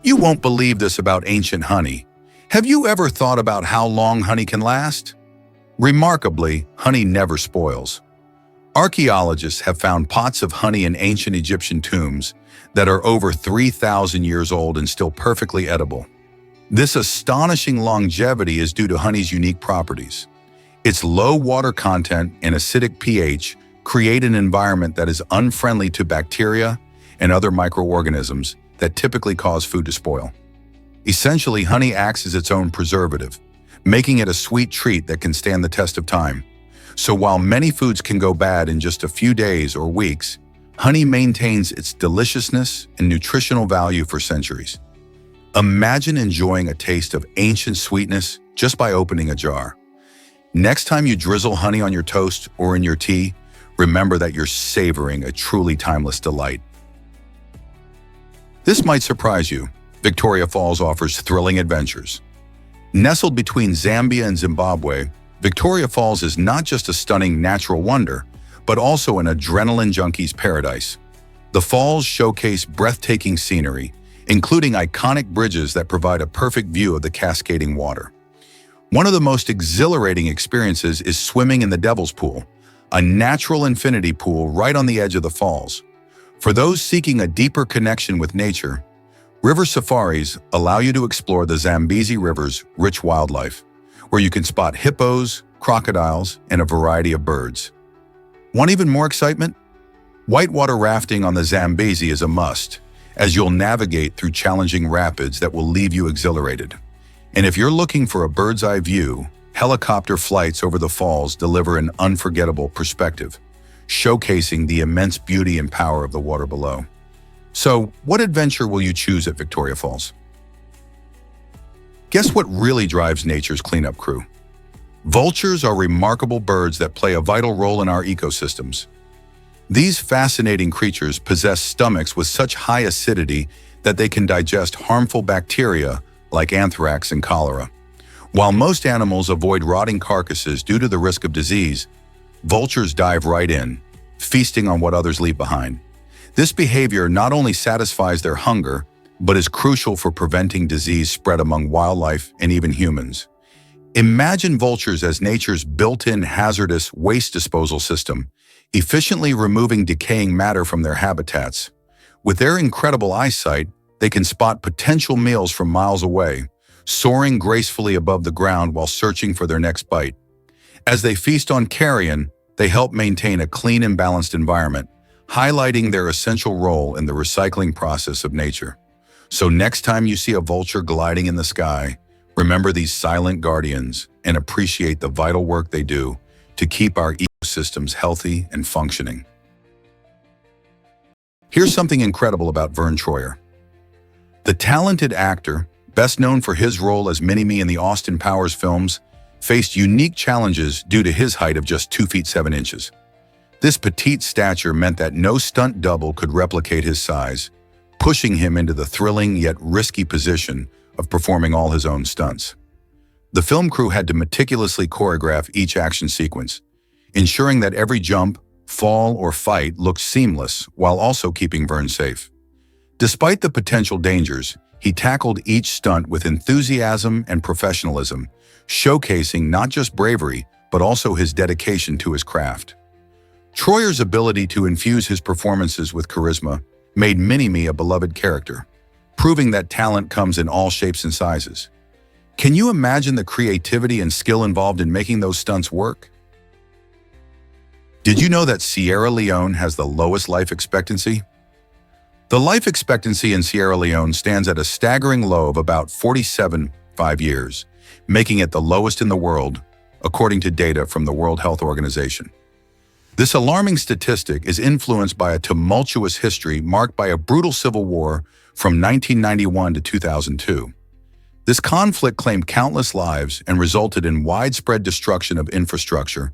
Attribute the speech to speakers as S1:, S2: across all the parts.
S1: You won't believe this about ancient honey. Have you ever thought about how long honey can last? Remarkably, honey never spoils. Archaeologists have found pots of honey in ancient Egyptian tombs that are over 3,000 years old and still perfectly edible. This astonishing longevity is due to honey's unique properties. Its low water content and acidic pH create an environment that is unfriendly to bacteria and other microorganisms that typically cause food to spoil. Essentially, honey acts as its own preservative, making it a sweet treat that can stand the test of time. So while many foods can go bad in just a few days or weeks, honey maintains its deliciousness and nutritional value for centuries. Imagine enjoying a taste of ancient sweetness just by opening a jar. Next time you drizzle honey on your toast or in your tea, remember that you're savoring a truly timeless delight. This might surprise you. Victoria Falls offers thrilling adventures. Nestled between Zambia and Zimbabwe, Victoria Falls is not just a stunning natural wonder, but also an adrenaline junkie's paradise. The falls showcase breathtaking scenery, including iconic bridges that provide a perfect view of the cascading water. One of the most exhilarating experiences is swimming in the Devil's Pool, a natural infinity pool right on the edge of the falls. For those seeking a deeper connection with nature, river safaris allow you to explore the Zambezi River's rich wildlife, where you can spot hippos, crocodiles, and a variety of birds. Want even more excitement? Whitewater rafting on the Zambezi is a must, as you'll navigate through challenging rapids that will leave you exhilarated. And if you're looking for a bird's-eye view, helicopter flights over the falls deliver an unforgettable perspective, showcasing the immense beauty and power of the water below. So, what adventure will you choose at Victoria Falls? Guess what really drives nature's cleanup crew? Vultures are remarkable birds that play a vital role in our ecosystems. These fascinating creatures possess stomachs with such high acidity that they can digest harmful bacteria like anthrax and cholera. While most animals avoid rotting carcasses due to the risk of disease, vultures dive right in, feasting on what others leave behind. This behavior not only satisfies their hunger, but is crucial for preventing disease spread among wildlife and even humans. Imagine vultures as nature's built-in hazardous waste disposal system, efficiently removing decaying matter from their habitats. With their incredible eyesight, they can spot potential meals from miles away, soaring gracefully above the ground while searching for their next bite. As they feast on carrion, they help maintain a clean and balanced environment, highlighting their essential role in the recycling process of nature. So next time you see a vulture gliding in the sky, remember these silent guardians and appreciate the vital work they do to keep our ecosystems healthy and functioning. Here's something incredible about Vern Troyer. The talented actor, best known for his role as Mini-Me in the Austin Powers films, faced unique challenges due to his height of just 2 feet 7 inches. This petite stature meant that no stunt double could replicate his size, pushing him into the thrilling yet risky position of performing all his own stunts. The film crew had to meticulously choreograph each action sequence, ensuring that every jump, fall, or fight looked seamless while also keeping Vern safe. Despite the potential dangers, he tackled each stunt with enthusiasm and professionalism, showcasing not just bravery, but also his dedication to his craft. Troyer's ability to infuse his performances with charisma made Mini-Me a beloved character, proving that talent comes in all shapes and sizes. Can you imagine the creativity and skill involved in making those stunts work? Did you know that Sierra Leone has the lowest life expectancy? The life expectancy in Sierra Leone stands at a staggering low of about 47.5 years, making it the lowest in the world, according to data from the World Health Organization. This alarming statistic is influenced by a tumultuous history marked by a brutal civil war from 1991 to 2002. This conflict claimed countless lives and resulted in widespread destruction of infrastructure,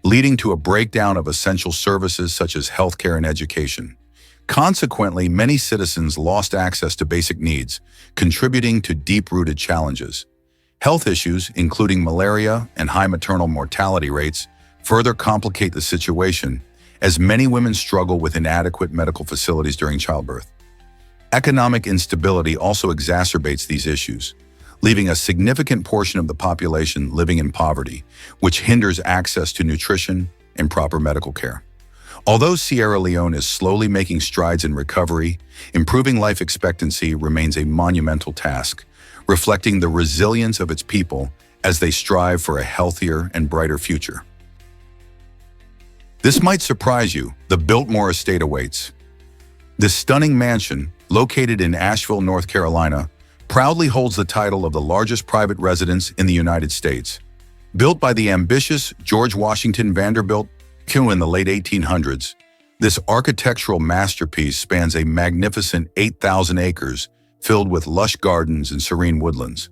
S1: leading to a breakdown of essential services such as healthcare and education. Consequently, many citizens lost access to basic needs, contributing to deep-rooted challenges. Health issues, including malaria and high maternal mortality rates, further complicate the situation, as many women struggle with inadequate medical facilities during childbirth. Economic instability also exacerbates these issues, leaving a significant portion of the population living in poverty, which hinders access to nutrition and proper medical care. Although Sierra Leone is slowly making strides in recovery, improving life expectancy remains a monumental task, reflecting the resilience of its people as they strive for a healthier and brighter future. This might surprise you, the Builtmore Estate awaits. This stunning mansion, located in Asheville, North Carolina, proudly holds the title of the largest private residence in the United States. Built by the ambitious George Washington Vanderbilt in the late 1800s, this architectural masterpiece spans a magnificent 8,000 acres filled with lush gardens and serene woodlands.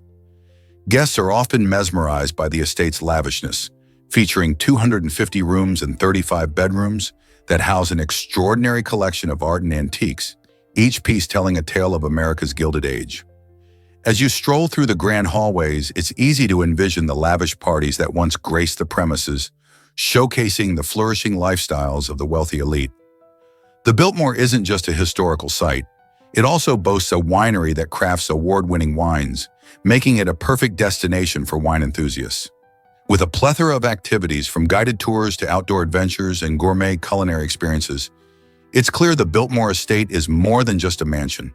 S1: Guests are often mesmerized by the estate's lavishness, featuring 250 rooms and 35 bedrooms that house an extraordinary collection of art and antiques, each piece telling a tale of America's Gilded Age. As you stroll through the grand hallways, it's easy to envision the lavish parties that once graced the premises, showcasing the flourishing lifestyles of the wealthy elite. The Builtmore isn't just a historical site. It also boasts a winery that crafts award-winning wines, making it a perfect destination for wine enthusiasts. With a plethora of activities from guided tours to outdoor adventures and gourmet culinary experiences, it's clear the Builtmore Estate is more than just a mansion.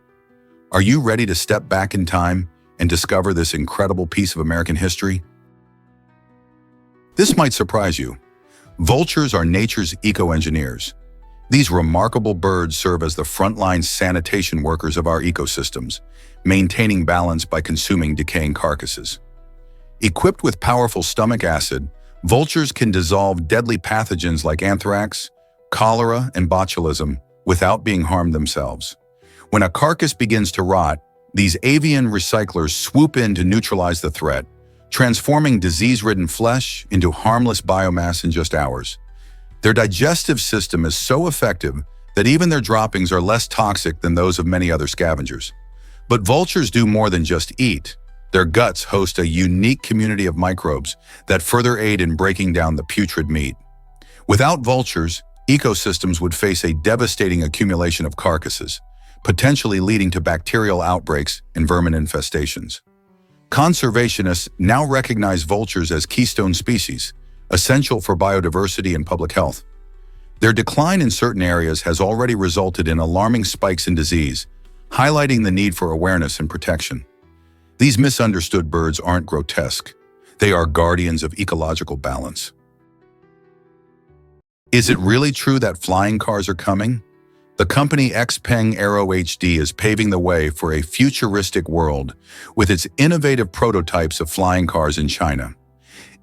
S1: Are you ready to step back in time and discover this incredible piece of American history? This might surprise you. Vultures are nature's eco-engineers. These remarkable birds serve as the frontline sanitation workers of our ecosystems, maintaining balance by consuming decaying carcasses. Equipped with powerful stomach acid, vultures can dissolve deadly pathogens like anthrax, cholera, and botulism without being harmed themselves. When a carcass begins to rot, these avian recyclers swoop in to neutralize the threat, transforming disease-ridden flesh into harmless biomass in just hours. Their digestive system is so effective that even their droppings are less toxic than those of many other scavengers. But vultures do more than just eat. Their guts host a unique community of microbes that further aid in breaking down the putrid meat. Without vultures, ecosystems would face a devastating accumulation of carcasses, potentially leading to bacterial outbreaks and vermin infestations. Conservationists now recognize vultures as keystone species, essential for biodiversity and public health. Their decline in certain areas has already resulted in alarming spikes in disease, highlighting the need for awareness and protection. These misunderstood birds aren't grotesque. They are guardians of ecological balance. Is it really true that flying cars are coming? The company Xpeng Aero HD is paving the way for a futuristic world with its innovative prototypes of flying cars in China.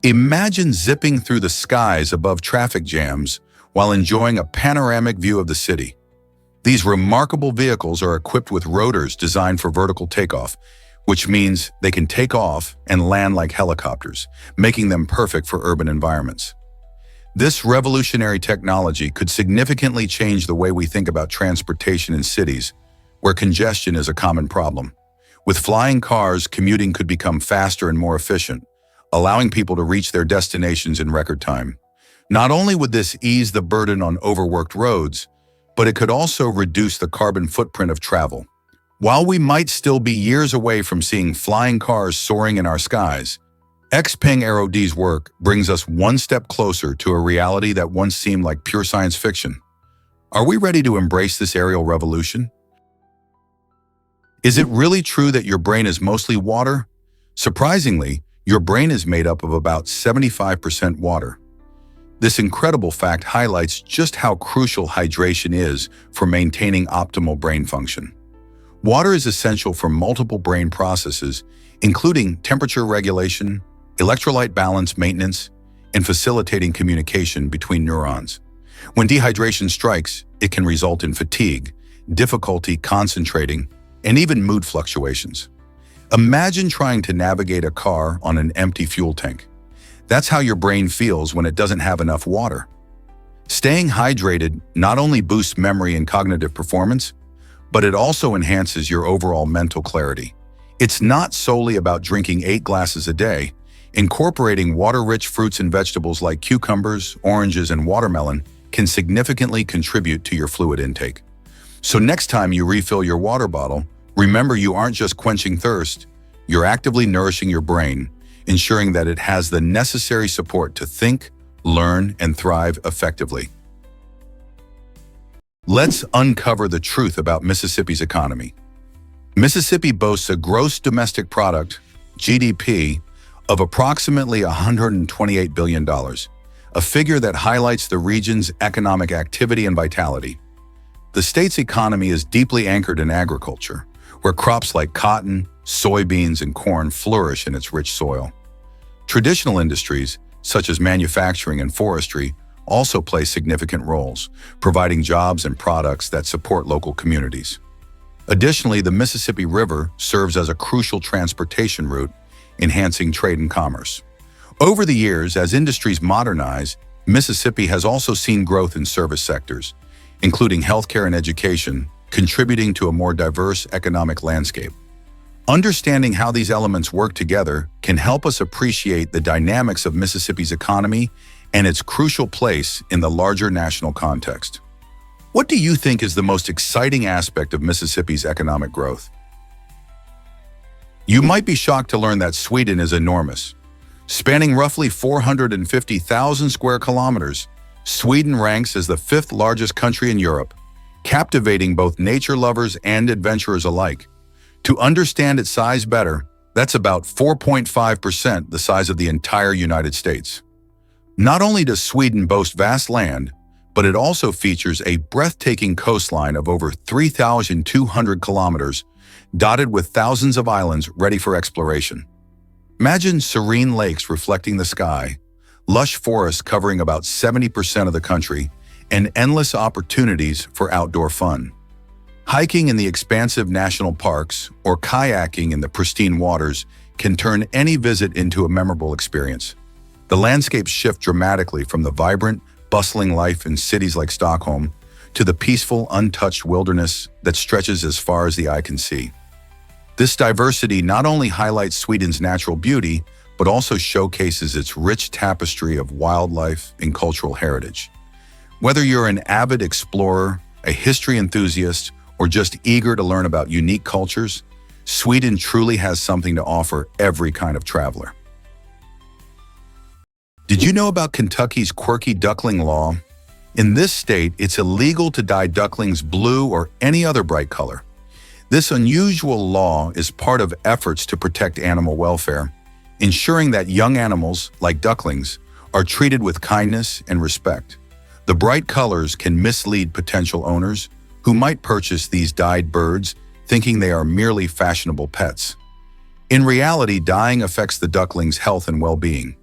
S1: Imagine zipping through the skies above traffic jams while enjoying a panoramic view of the city. These remarkable vehicles are equipped with rotors designed for vertical takeoff, which means they can take off and land like helicopters, making them perfect for urban environments. This revolutionary technology could significantly change the way we think about transportation in cities, where congestion is a common problem. With flying cars, commuting could become faster and more efficient, allowing people to reach their destinations in record time. Not only would this ease the burden on overworked roads, but it could also reduce the carbon footprint of travel. While we might still be years away from seeing flying cars soaring in our skies, Xpeng Aero D's work brings us one step closer to a reality that once seemed like pure science fiction. Are we ready to embrace this aerial revolution? Is it really true that your brain is mostly water? Surprisingly, your brain is made up of about 75% water. This incredible fact highlights just how crucial hydration is for maintaining optimal brain function. Water is essential for multiple brain processes, including temperature regulation, electrolyte balance maintenance, and facilitating communication between neurons. When dehydration strikes, it can result in fatigue, difficulty concentrating, and even mood fluctuations. Imagine trying to navigate a car on an empty fuel tank. That's how your brain feels when it doesn't have enough water. Staying hydrated not only boosts memory and cognitive performance, but it also enhances your overall mental clarity. It's not solely about drinking 8 glasses a day. Incorporating water-rich fruits and vegetables like cucumbers, oranges, and watermelon can significantly contribute to your fluid intake. So next time you refill your water bottle, remember you aren't just quenching thirst, you're actively nourishing your brain, ensuring that it has the necessary support to think, learn, and thrive effectively. Let's uncover the truth about Mississippi's economy. Mississippi boasts a gross domestic product, GDP, of approximately $128 billion, a figure that highlights the region's economic activity and vitality. The state's economy is deeply anchored in agriculture, where crops like cotton, soybeans, and corn flourish in its rich soil. Traditional industries, such as manufacturing and forestry, also play significant roles, providing jobs and products that support local communities. Additionally, the Mississippi River serves as a crucial transportation route, enhancing trade and commerce. Over the years, as industries modernize, Mississippi has also seen growth in service sectors, including healthcare and education, contributing to a more diverse economic landscape. Understanding how these elements work together can help us appreciate the dynamics of Mississippi's economy and its crucial place in the larger national context. What do you think is the most exciting aspect of Mississippi's economic growth? You might be shocked to learn that Sweden is enormous. Spanning roughly 450,000 square kilometers, Sweden ranks as the fifth largest country in Europe, captivating both nature lovers and adventurers alike. To understand its size better, that's about 4.5% the size of the entire United States. Not only does Sweden boast vast land, but it also features a breathtaking coastline of over 3,200 kilometers, dotted with thousands of islands ready for exploration. Imagine serene lakes reflecting the sky, lush forests covering about 70% of the country, and endless opportunities for outdoor fun. Hiking in the expansive national parks or kayaking in the pristine waters can turn any visit into a memorable experience. The landscapes shift dramatically from the vibrant, bustling life in cities like Stockholm to the peaceful, untouched wilderness that stretches as far as the eye can see. This diversity not only highlights Sweden's natural beauty, but also showcases its rich tapestry of wildlife and cultural heritage. Whether you're an avid explorer, a history enthusiast, or just eager to learn about unique cultures, Sweden truly has something to offer every kind of traveler. Did you know about Kentucky's quirky duckling law? In this state, it's illegal to dye ducklings blue or any other bright color. This unusual law is part of efforts to protect animal welfare, ensuring that young animals, like ducklings, are treated with kindness and respect. The bright colors can mislead potential owners who might purchase these dyed birds thinking they are merely fashionable pets. In reality, dyeing affects the ducklings' health and well-being.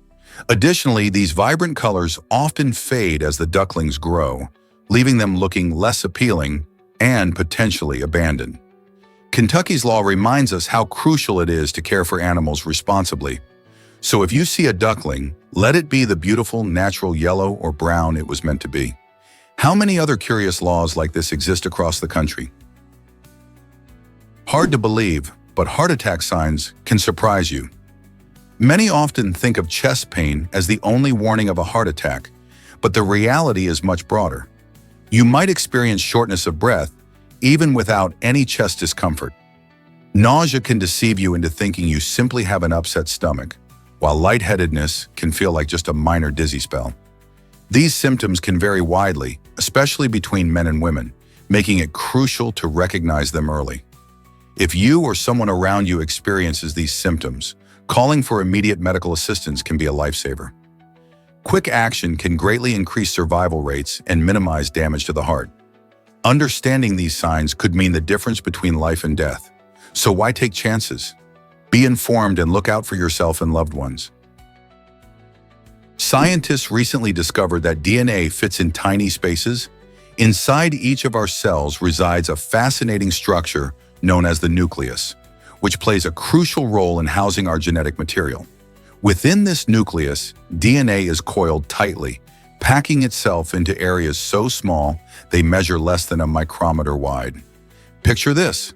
S1: Additionally, these vibrant colors often fade as the ducklings grow, leaving them looking less appealing and potentially abandoned. Kentucky's law reminds us how crucial it is to care for animals responsibly. So if you see a duckling, let it be the beautiful, natural yellow or brown it was meant to be. How many other curious laws like this exist across the country? Hard to believe, but heart attack signs can surprise you. Many often think of chest pain as the only warning of a heart attack, but the reality is much broader. You might experience shortness of breath, even without any chest discomfort. Nausea can deceive you into thinking you simply have an upset stomach, while lightheadedness can feel like just a minor dizzy spell. These symptoms can vary widely, especially between men and women, making it crucial to recognize them early. If you or someone around you experiences these symptoms, calling for immediate medical assistance can be a lifesaver. Quick action can greatly increase survival rates and minimize damage to the heart. Understanding these signs could mean the difference between life and death. So why take chances? Be informed and look out for yourself and loved ones. Scientists recently discovered that DNA fits in tiny spaces. Inside each of our cells resides a fascinating structure known as the nucleus, which plays a crucial role in housing our genetic material. Within this nucleus, DNA is coiled tightly, packing itself into areas so small they measure less than a micrometer wide. Picture this.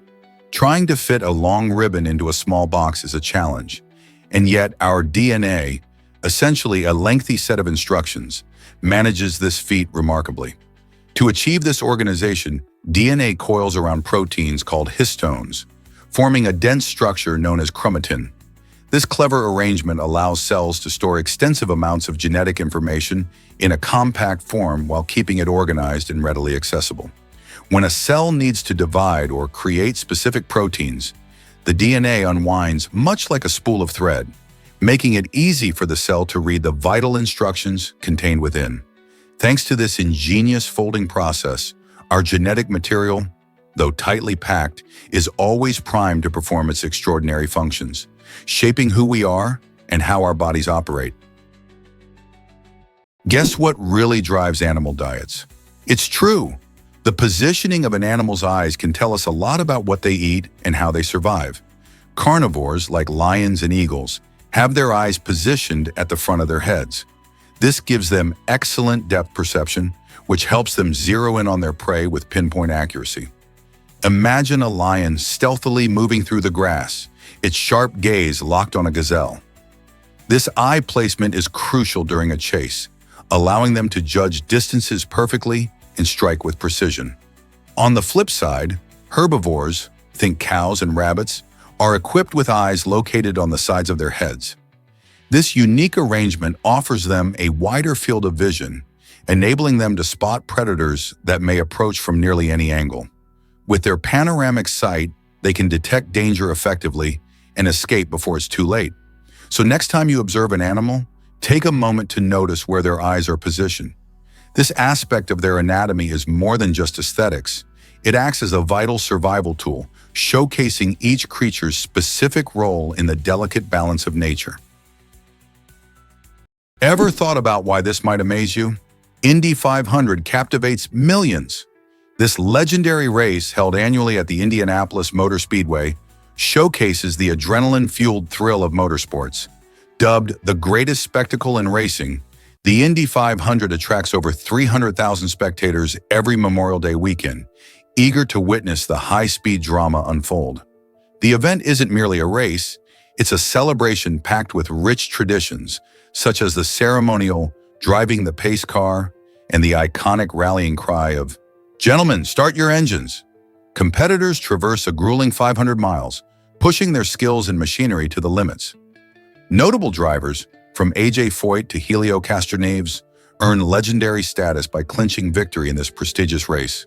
S1: Trying to fit a long ribbon into a small box is a challenge, and yet our DNA, essentially a lengthy set of instructions, manages this feat remarkably. To achieve this organization, DNA coils around proteins called histones, forming a dense structure known as chromatin. This clever arrangement allows cells to store extensive amounts of genetic information in a compact form while keeping it organized and readily accessible. When a cell needs to divide or create specific proteins, the DNA unwinds much like a spool of thread, making it easy for the cell to read the vital instructions contained within. Thanks to this ingenious folding process, our genetic material, though tightly packed, is always primed to perform its extraordinary functions, shaping who we are and how our bodies operate. Guess what really drives animal diets? It's true. The positioning of an animal's eyes can tell us a lot about what they eat and how they survive. Carnivores, like lions and eagles, have their eyes positioned at the front of their heads. This gives them excellent depth perception, which helps them zero in on their prey with pinpoint accuracy. Imagine a lion stealthily moving through the grass, its sharp gaze locked on a gazelle. This eye placement is crucial during a chase, allowing them to judge distances perfectly and strike with precision. On the flip side, herbivores, think cows and rabbits, are equipped with eyes located on the sides of their heads. This unique arrangement offers them a wider field of vision, enabling them to spot predators that may approach from nearly any angle. With their panoramic sight, they can detect danger effectively and escape before it's too late. So next time you observe an animal, take a moment to notice where their eyes are positioned. This aspect of their anatomy is more than just aesthetics. It acts as a vital survival tool, showcasing each creature's specific role in the delicate balance of nature. Ever thought about why this might amaze you? Indy 500 captivates millions. This legendary race, held annually at the Indianapolis Motor Speedway, showcases the adrenaline-fueled thrill of motorsports. Dubbed the greatest spectacle in racing, the Indy 500 attracts over 300,000 spectators every Memorial Day weekend, eager to witness the high-speed drama unfold. The event isn't merely a race, it's a celebration packed with rich traditions, such as the ceremonial driving the pace car and the iconic rallying cry of, "Gentlemen, start your engines." Competitors traverse a grueling 500 miles, pushing their skills and machinery to the limits. Notable drivers, from AJ Foyt to Helio Castroneves, earn legendary status by clinching victory in this prestigious race.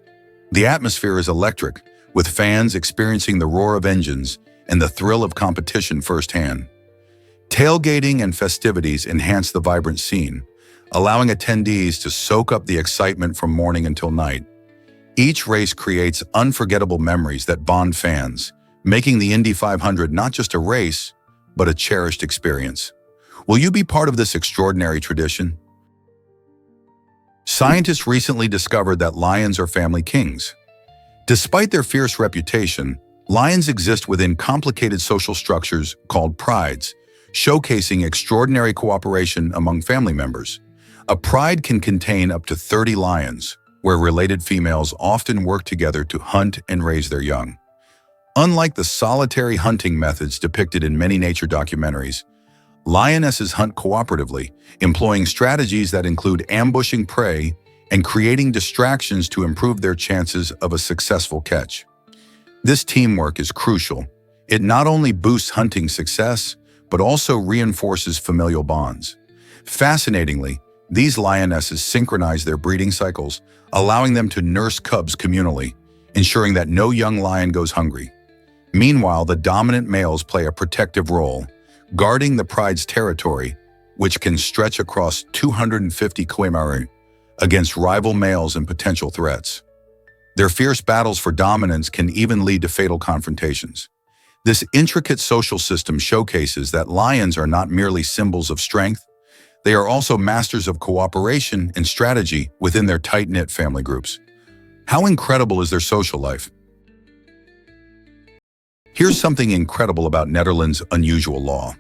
S1: The atmosphere is electric, with fans experiencing the roar of engines and the thrill of competition firsthand. Tailgating and festivities enhance the vibrant scene, allowing attendees to soak up the excitement from morning until night. Each race creates unforgettable memories that bond fans, making the Indy 500 not just a race, but a cherished experience. Will you be part of this extraordinary tradition? Scientists recently discovered that lions are family kings. Despite their fierce reputation, lions exist within complicated social structures called prides, showcasing extraordinary cooperation among family members. A pride can contain up to 30 lions, where related females often work together to hunt and raise their young. Unlike the solitary hunting methods depicted in many nature documentaries, lionesses hunt cooperatively, employing strategies that include ambushing prey and creating distractions to improve their chances of a successful catch. This teamwork is crucial. It not only boosts hunting success, but also reinforces familial bonds. Fascinatingly, these lionesses synchronize their breeding cycles, allowing them to nurse cubs communally, ensuring that no young lion goes hungry. Meanwhile, the dominant males play a protective role, guarding the pride's territory, which can stretch across 250 km against rival males and potential threats. Their fierce battles for dominance can even lead to fatal confrontations. This intricate social system showcases that lions are not merely symbols of strength, they are also masters of cooperation and strategy within their tight-knit family groups. How incredible is their social life? Here's something incredible about Netherlands' unusual law.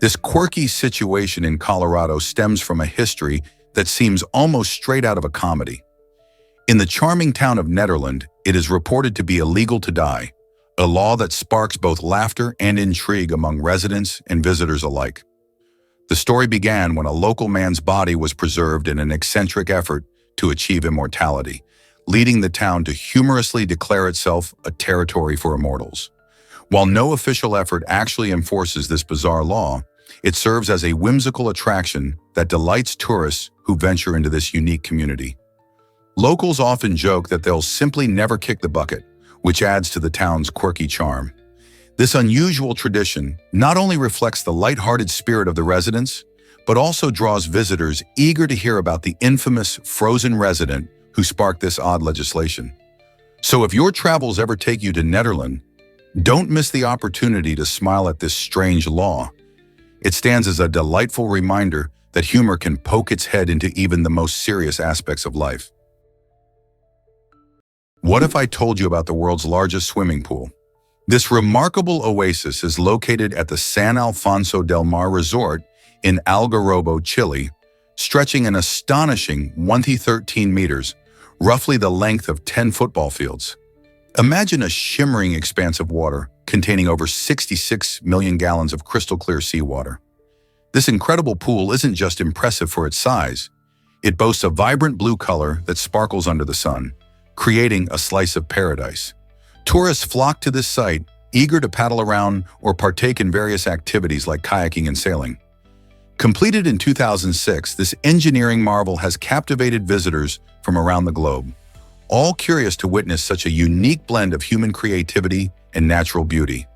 S1: This quirky situation in Colorado stems from a history that seems almost straight out of a comedy. In the charming town of Nederland, it is reported to be illegal to die, a law that sparks both laughter and intrigue among residents and visitors alike. The story began when a local man's body was preserved in an eccentric effort to achieve immortality, leading the town to humorously declare itself a territory for immortals. While no official effort actually enforces this bizarre law, it serves as a whimsical attraction that delights tourists who venture into this unique community. Locals often joke that they'll simply never kick the bucket, which adds to the town's quirky charm. This unusual tradition not only reflects the lighthearted spirit of the residents, but also draws visitors eager to hear about the infamous frozen resident who sparked this odd legislation. So if your travels ever take you to Netherlands, don't miss the opportunity to smile at this strange law. It stands as a delightful reminder that humor can poke its head into even the most serious aspects of life. What if I told you about the world's largest swimming pool? This remarkable oasis is located at the San Alfonso del Mar Resort in Algarrobo, Chile, stretching an astonishing 113 meters, roughly the length of 10 football fields. Imagine a shimmering expanse of water containing over 66 million gallons of crystal clear seawater. This incredible pool isn't just impressive for its size. It boasts a vibrant blue color that sparkles under the sun, creating a slice of paradise. Tourists flock to this site, eager to paddle around or partake in various activities like kayaking and sailing. Completed in 2006, this engineering marvel has captivated visitors from around the globe, all curious to witness such a unique blend of human creativity and natural beauty.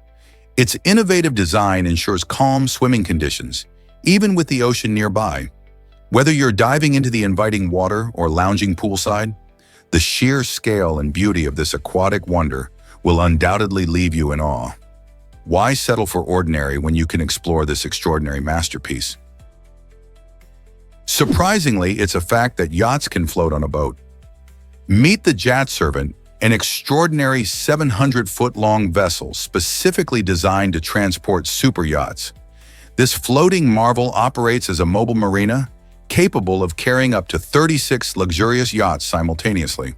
S1: Its innovative design ensures calm swimming conditions, even with the ocean nearby. Whether you're diving into the inviting water or lounging poolside, the sheer scale and beauty of this aquatic wonder will undoubtedly leave you in awe. Why settle for ordinary when you can explore this extraordinary masterpiece? Surprisingly, it's a fact that yachts can float on a boat. Meet the Yacht Servant, an extraordinary 700-foot-long vessel specifically designed to transport super yachts. This floating marvel operates as a mobile marina, capable of carrying up to 36 luxurious yachts simultaneously.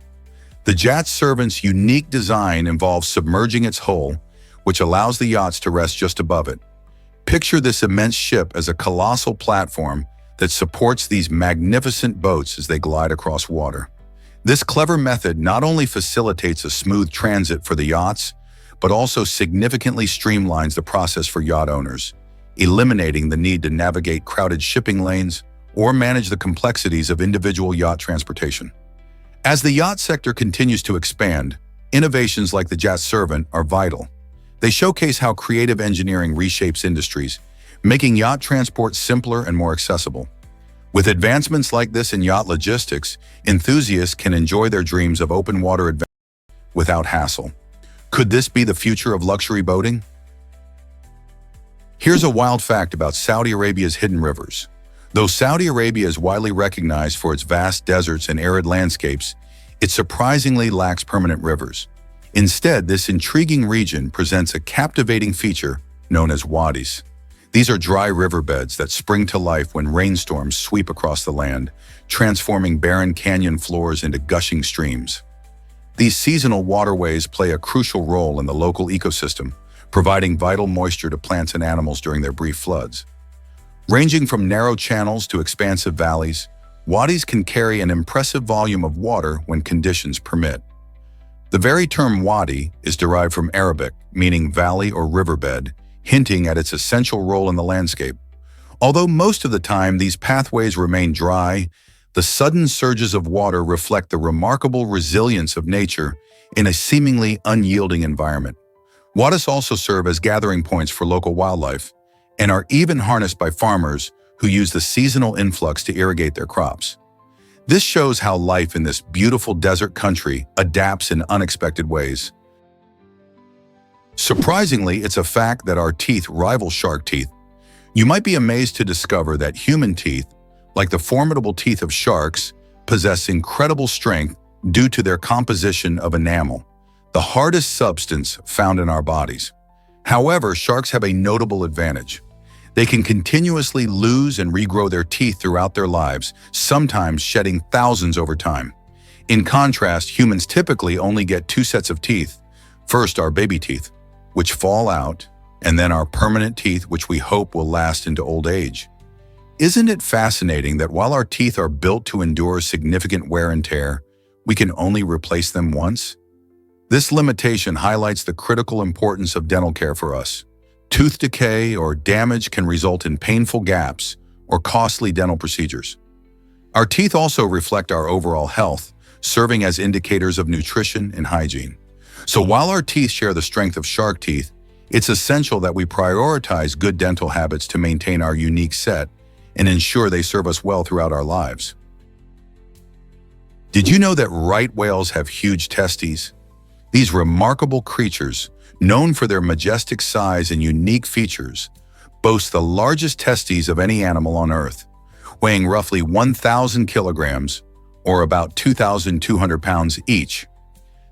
S1: The Yacht Servant's unique design involves submerging its hull, which allows the yachts to rest just above it. Picture this immense ship as a colossal platform that supports these magnificent boats as they glide across water. This clever method not only facilitates a smooth transit for the yachts, but also significantly streamlines the process for yacht owners, eliminating the need to navigate crowded shipping lanes or manage the complexities of individual yacht transportation. As the yacht sector continues to expand, innovations like the Yacht Servant are vital. They showcase how creative engineering reshapes industries, making yacht transport simpler and more accessible. With advancements like this in yacht logistics, enthusiasts can enjoy their dreams of open water adventures without hassle. Could this be the future of luxury boating? Here's a wild fact about Saudi Arabia's hidden rivers. Though Saudi Arabia is widely recognized for its vast deserts and arid landscapes, it surprisingly lacks permanent rivers. Instead, this intriguing region presents a captivating feature known as wadis. These are dry riverbeds that spring to life when rainstorms sweep across the land, transforming barren canyon floors into gushing streams. These seasonal waterways play a crucial role in the local ecosystem, providing vital moisture to plants and animals during their brief floods. Ranging from narrow channels to expansive valleys, wadis can carry an impressive volume of water when conditions permit. The very term wadi is derived from Arabic, meaning valley or riverbed, hinting at its essential role in the landscape. Although most of the time these pathways remain dry, the sudden surges of water reflect the remarkable resilience of nature in a seemingly unyielding environment. Wadis also serve as gathering points for local wildlife and are even harnessed by farmers who use the seasonal influx to irrigate their crops. This shows how life in this beautiful desert country adapts in unexpected ways. Surprisingly, it's a fact that our teeth rival shark teeth. You might be amazed to discover that human teeth, like the formidable teeth of sharks, possess incredible strength due to their composition of enamel, the hardest substance found in our bodies. However, sharks have a notable advantage. They can continuously lose and regrow their teeth throughout their lives, sometimes shedding thousands over time. In contrast, humans typically only get 2 sets of teeth. First, our baby teeth, which fall out, and then our permanent teeth, which we hope will last into old age. Isn't it fascinating that while our teeth are built to endure significant wear and tear, we can only replace them once? This limitation highlights the critical importance of dental care for us. Tooth decay or damage can result in painful gaps or costly dental procedures. Our teeth also reflect our overall health, serving as indicators of nutrition and hygiene. So while our teeth share the strength of shark teeth, it's essential that we prioritize good dental habits to maintain our unique set and ensure they serve us well throughout our lives. Did you know that right whales have huge testes? These remarkable creatures, known for their majestic size and unique features, boast the largest testes of any animal on Earth, weighing roughly 1,000 kilograms, or about 2,200 pounds each.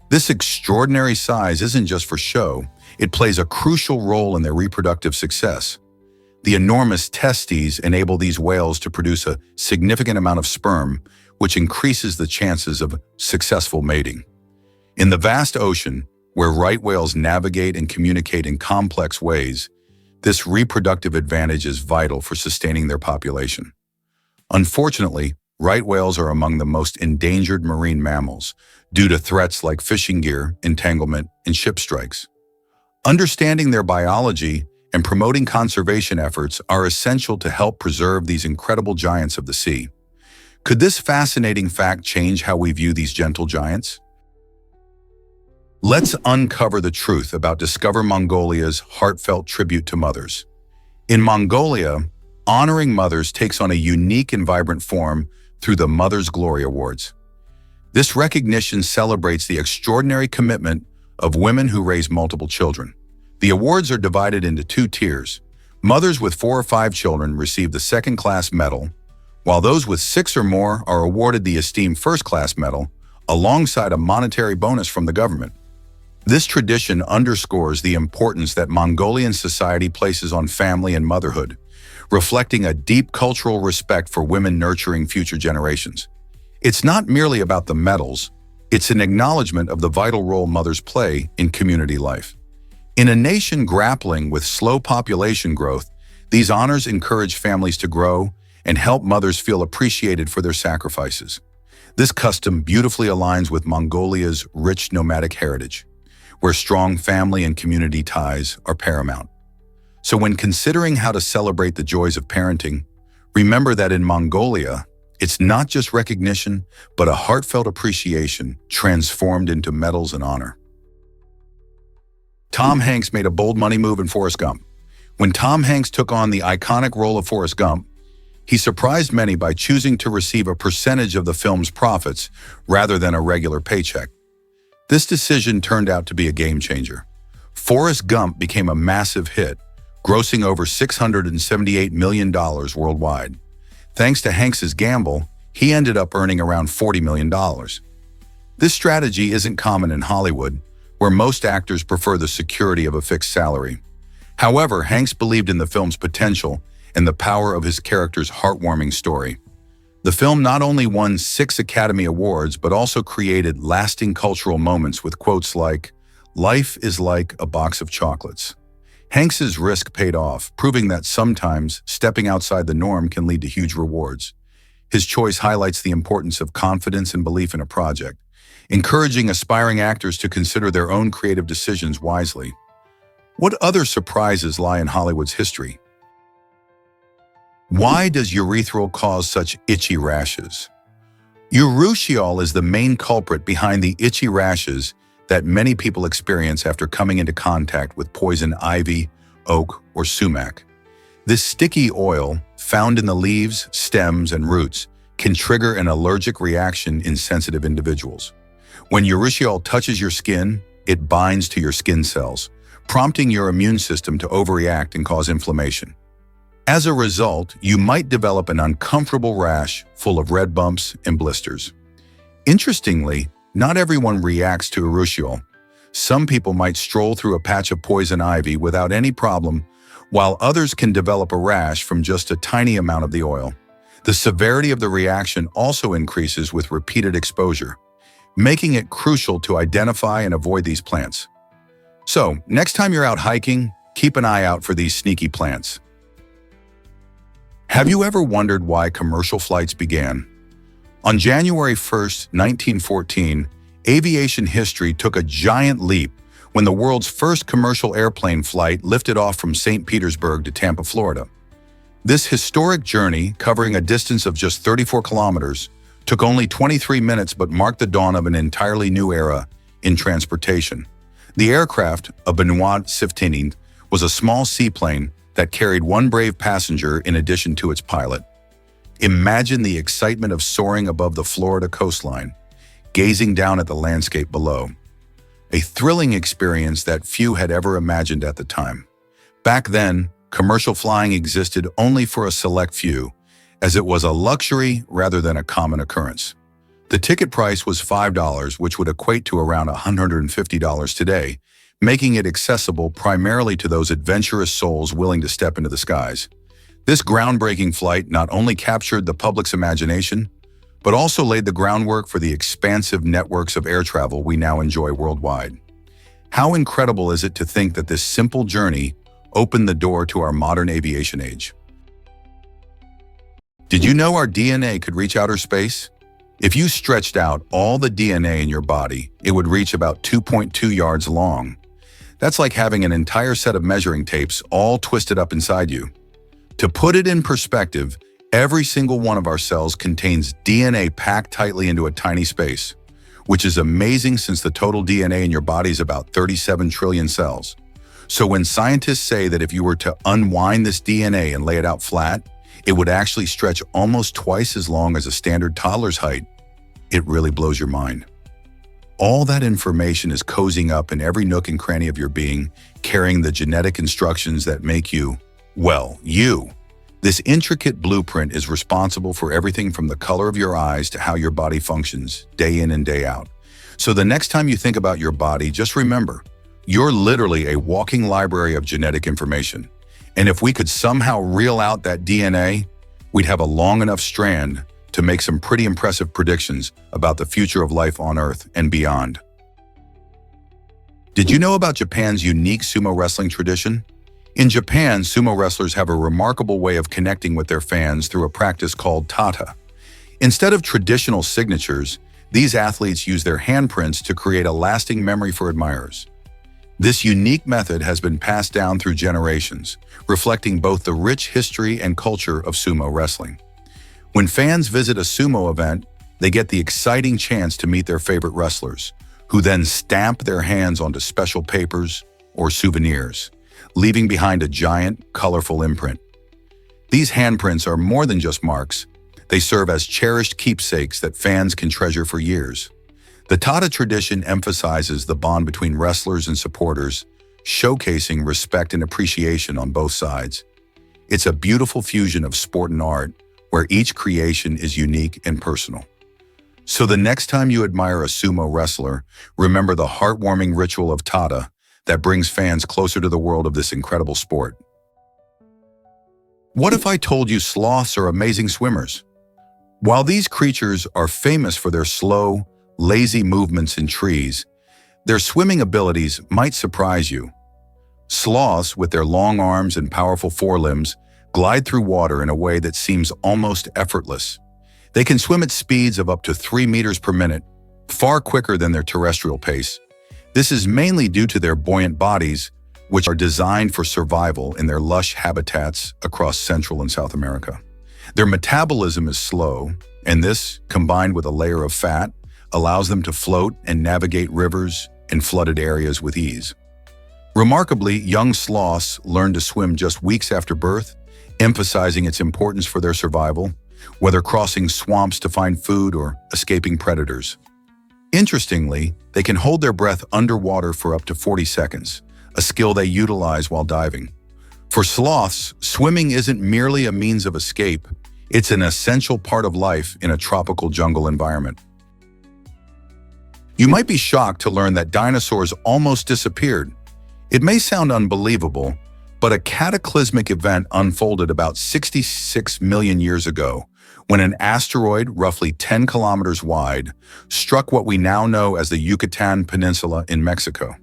S1: This extraordinary size isn't just for show, it plays a crucial role in their reproductive success. The enormous testes enable these whales to produce a significant amount of sperm, which increases the chances of successful mating. In the vast ocean, where right whales navigate and communicate in complex ways, this reproductive advantage is vital for sustaining their population. Unfortunately, right whales are among the most endangered marine mammals due to threats like fishing gear, entanglement, and ship strikes. Understanding their biology and promoting conservation efforts are essential to help preserve these incredible giants of the sea. Could this fascinating fact change how we view these gentle giants? Let's uncover the truth about Discover Mongolia's heartfelt tribute to mothers. In Mongolia, honoring mothers takes on a unique and vibrant form through the Mother's Glory Awards. This recognition celebrates the extraordinary commitment of women who raise multiple children. The awards are divided into two tiers. Mothers with 4 or 5 children receive the second-class medal, while those with 6 or more are awarded the esteemed first-class medal, alongside a monetary bonus from the government. This tradition underscores the importance that Mongolian society places on family and motherhood, reflecting a deep cultural respect for women nurturing future generations. It's not merely about the medals, it's an acknowledgement of the vital role mothers play in community life. In a nation grappling with slow population growth, these honors encourage families to grow and help mothers feel appreciated for their sacrifices. This custom beautifully aligns with Mongolia's rich nomadic heritage, where strong family and community ties are paramount. So when considering how to celebrate the joys of parenting, remember that in Mongolia, it's not just recognition, but a heartfelt appreciation transformed into medals and honor. Tom Hanks made a bold money move in Forrest Gump. When Tom Hanks took on the iconic role of Forrest Gump, he surprised many by choosing to receive a percentage of the film's profits rather than a regular paycheck. This decision turned out to be a game changer. Forrest Gump became a massive hit, grossing over $678 million worldwide. Thanks to Hanks's gamble, he ended up earning around $40 million. This strategy isn't common in Hollywood, where most actors prefer the security of a fixed salary. However, Hanks believed in the film's potential and the power of his character's heartwarming story. The film not only won 6 Academy Awards, but also created lasting cultural moments with quotes like, "Life is like a box of chocolates." Hanks's risk paid off, proving that sometimes stepping outside the norm can lead to huge rewards. His choice highlights the importance of confidence and belief in a project, encouraging aspiring actors to consider their own creative decisions wisely. What other surprises lie in Hollywood's history? Why does urethral cause such itchy rashes? Urusial is the main culprit behind the itchy rashes that many people experience after coming into contact with poison ivy, oak, or sumac. This sticky oil, found in the leaves, stems, and roots, can trigger an allergic reaction in sensitive individuals. When Urusial touches your skin, it binds to your skin cells, prompting your immune system to overreact and cause inflammation. As a result, you might develop an uncomfortable rash full of red bumps and blisters. Interestingly, not everyone reacts to Urusial. Some people might stroll through a patch of poison ivy without any problem, while others can develop a rash from just a tiny amount of the oil. The severity of the reaction also increases with repeated exposure, making it crucial to identify and avoid these plants. So, next time you're out hiking, keep an eye out for these sneaky plants. Have you ever wondered why commercial flights began? On January 1st, 1914, aviation history took a giant leap when the world's first commercial airplane flight lifted off from St. Petersburg to Tampa, Florida. This historic journey, covering a distance of just 34 kilometers, took only 23 minutes but marked the dawn of an entirely new era in transportation. The aircraft, a Benoit 15, was a small seaplane that carried one brave passenger in addition to its pilot. Imagine the excitement of soaring above the Florida coastline, gazing down at the landscape below. A thrilling experience that few had ever imagined at the time. Back then, commercial flying existed only for a select few, as it was a luxury rather than a common occurrence. The ticket price was $5, which would equate to around $150 today, making it accessible primarily to those adventurous souls willing to step into the skies. This groundbreaking flight not only captured the public's imagination, but also laid the groundwork for the expansive networks of air travel we now enjoy worldwide. How incredible is it to think that this simple journey opened the door to our modern aviation age? Did you know our DNA could reach outer space? If you stretched out all the DNA in your body, it would reach about 2.2 yards long. That's like having an entire set of measuring tapes all twisted up inside you. To put it in perspective, every single one of our cells contains DNA packed tightly into a tiny space, which is amazing since the total DNA in your body is about 37 trillion cells. So when scientists say that if you were to unwind this DNA and lay it out flat, it would actually stretch almost twice as long as a standard toddler's height, it really blows your mind. All that information is cozying up in every nook and cranny of your being, carrying the genetic instructions that make you, well, you. This intricate blueprint is responsible for everything from the color of your eyes to how your body functions, day in and day out. So the next time you think about your body, just remember, you're literally a walking library of genetic information. And if we could somehow reel out that DNA, we'd have a long enough strand to make some pretty impressive predictions about the future of life on Earth and beyond. Did you know about Japan's unique sumo wrestling tradition? In Japan, sumo wrestlers have a remarkable way of connecting with their fans through a practice called tata. Instead of traditional signatures, these athletes use their handprints to create a lasting memory for admirers. This unique method has been passed down through generations, reflecting both the rich history and culture of sumo wrestling. When fans visit a sumo event, they get the exciting chance to meet their favorite wrestlers, who then stamp their hands onto special papers or souvenirs, leaving behind a giant, colorful imprint. These handprints are more than just marks. They serve as cherished keepsakes that fans can treasure for years. The Tata tradition emphasizes the bond between wrestlers and supporters, showcasing respect and appreciation on both sides. It's a beautiful fusion of sport and art, where each creation is unique and personal. So the next time you admire a sumo wrestler, remember the heartwarming ritual of Tata that brings fans closer to the world of this incredible sport. What if I told you sloths are amazing swimmers? While these creatures are famous for their slow, lazy movements in trees, their swimming abilities might surprise you. Sloths, with their long arms and powerful forelimbs, glide through water in a way that seems almost effortless. They can swim at speeds of up to 3 meters per minute, far quicker than their terrestrial pace. This is mainly due to their buoyant bodies, which are designed for survival in their lush habitats across Central and South America. Their metabolism is slow, and this, combined with a layer of fat, allows them to float and navigate rivers and flooded areas with ease. Remarkably, young sloths learn to swim just weeks after birth, emphasizing its importance for their survival, whether crossing swamps to find food or escaping predators. Interestingly, they can hold their breath underwater for up to 40 seconds, a skill they utilize while diving. For sloths, swimming isn't merely a means of escape, it's an essential part of life in a tropical jungle environment. You might be shocked to learn that dinosaurs almost disappeared. It may sound unbelievable, but a cataclysmic event unfolded about 66 million years ago when an asteroid roughly 10 kilometers wide struck what we now know as the Yucatan Peninsula in Mexico.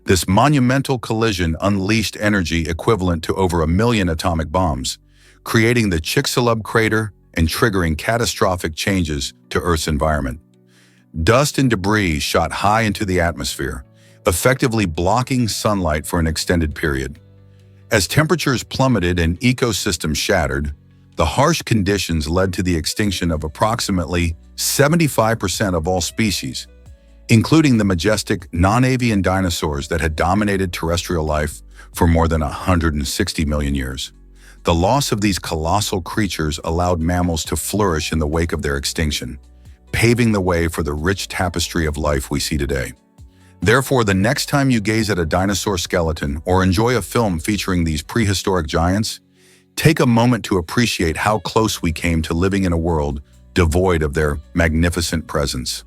S1: This monumental collision unleashed energy equivalent to over 1 million atomic bombs, creating the Chicxulub crater and triggering catastrophic changes to Earth's environment. Dust and debris shot high into the atmosphere, effectively blocking sunlight for an extended period. As temperatures plummeted and ecosystems shattered, the harsh conditions led to the extinction of approximately 75% of all species, including the majestic non-avian dinosaurs that had dominated terrestrial life for more than 160 million years. The loss of these colossal creatures allowed mammals to flourish in the wake of their extinction, paving the way for the rich tapestry of life we see today. Therefore, the next time you gaze at a dinosaur skeleton or enjoy a film featuring these prehistoric giants, take a moment to appreciate how close we came to living in a world devoid of their magnificent presence.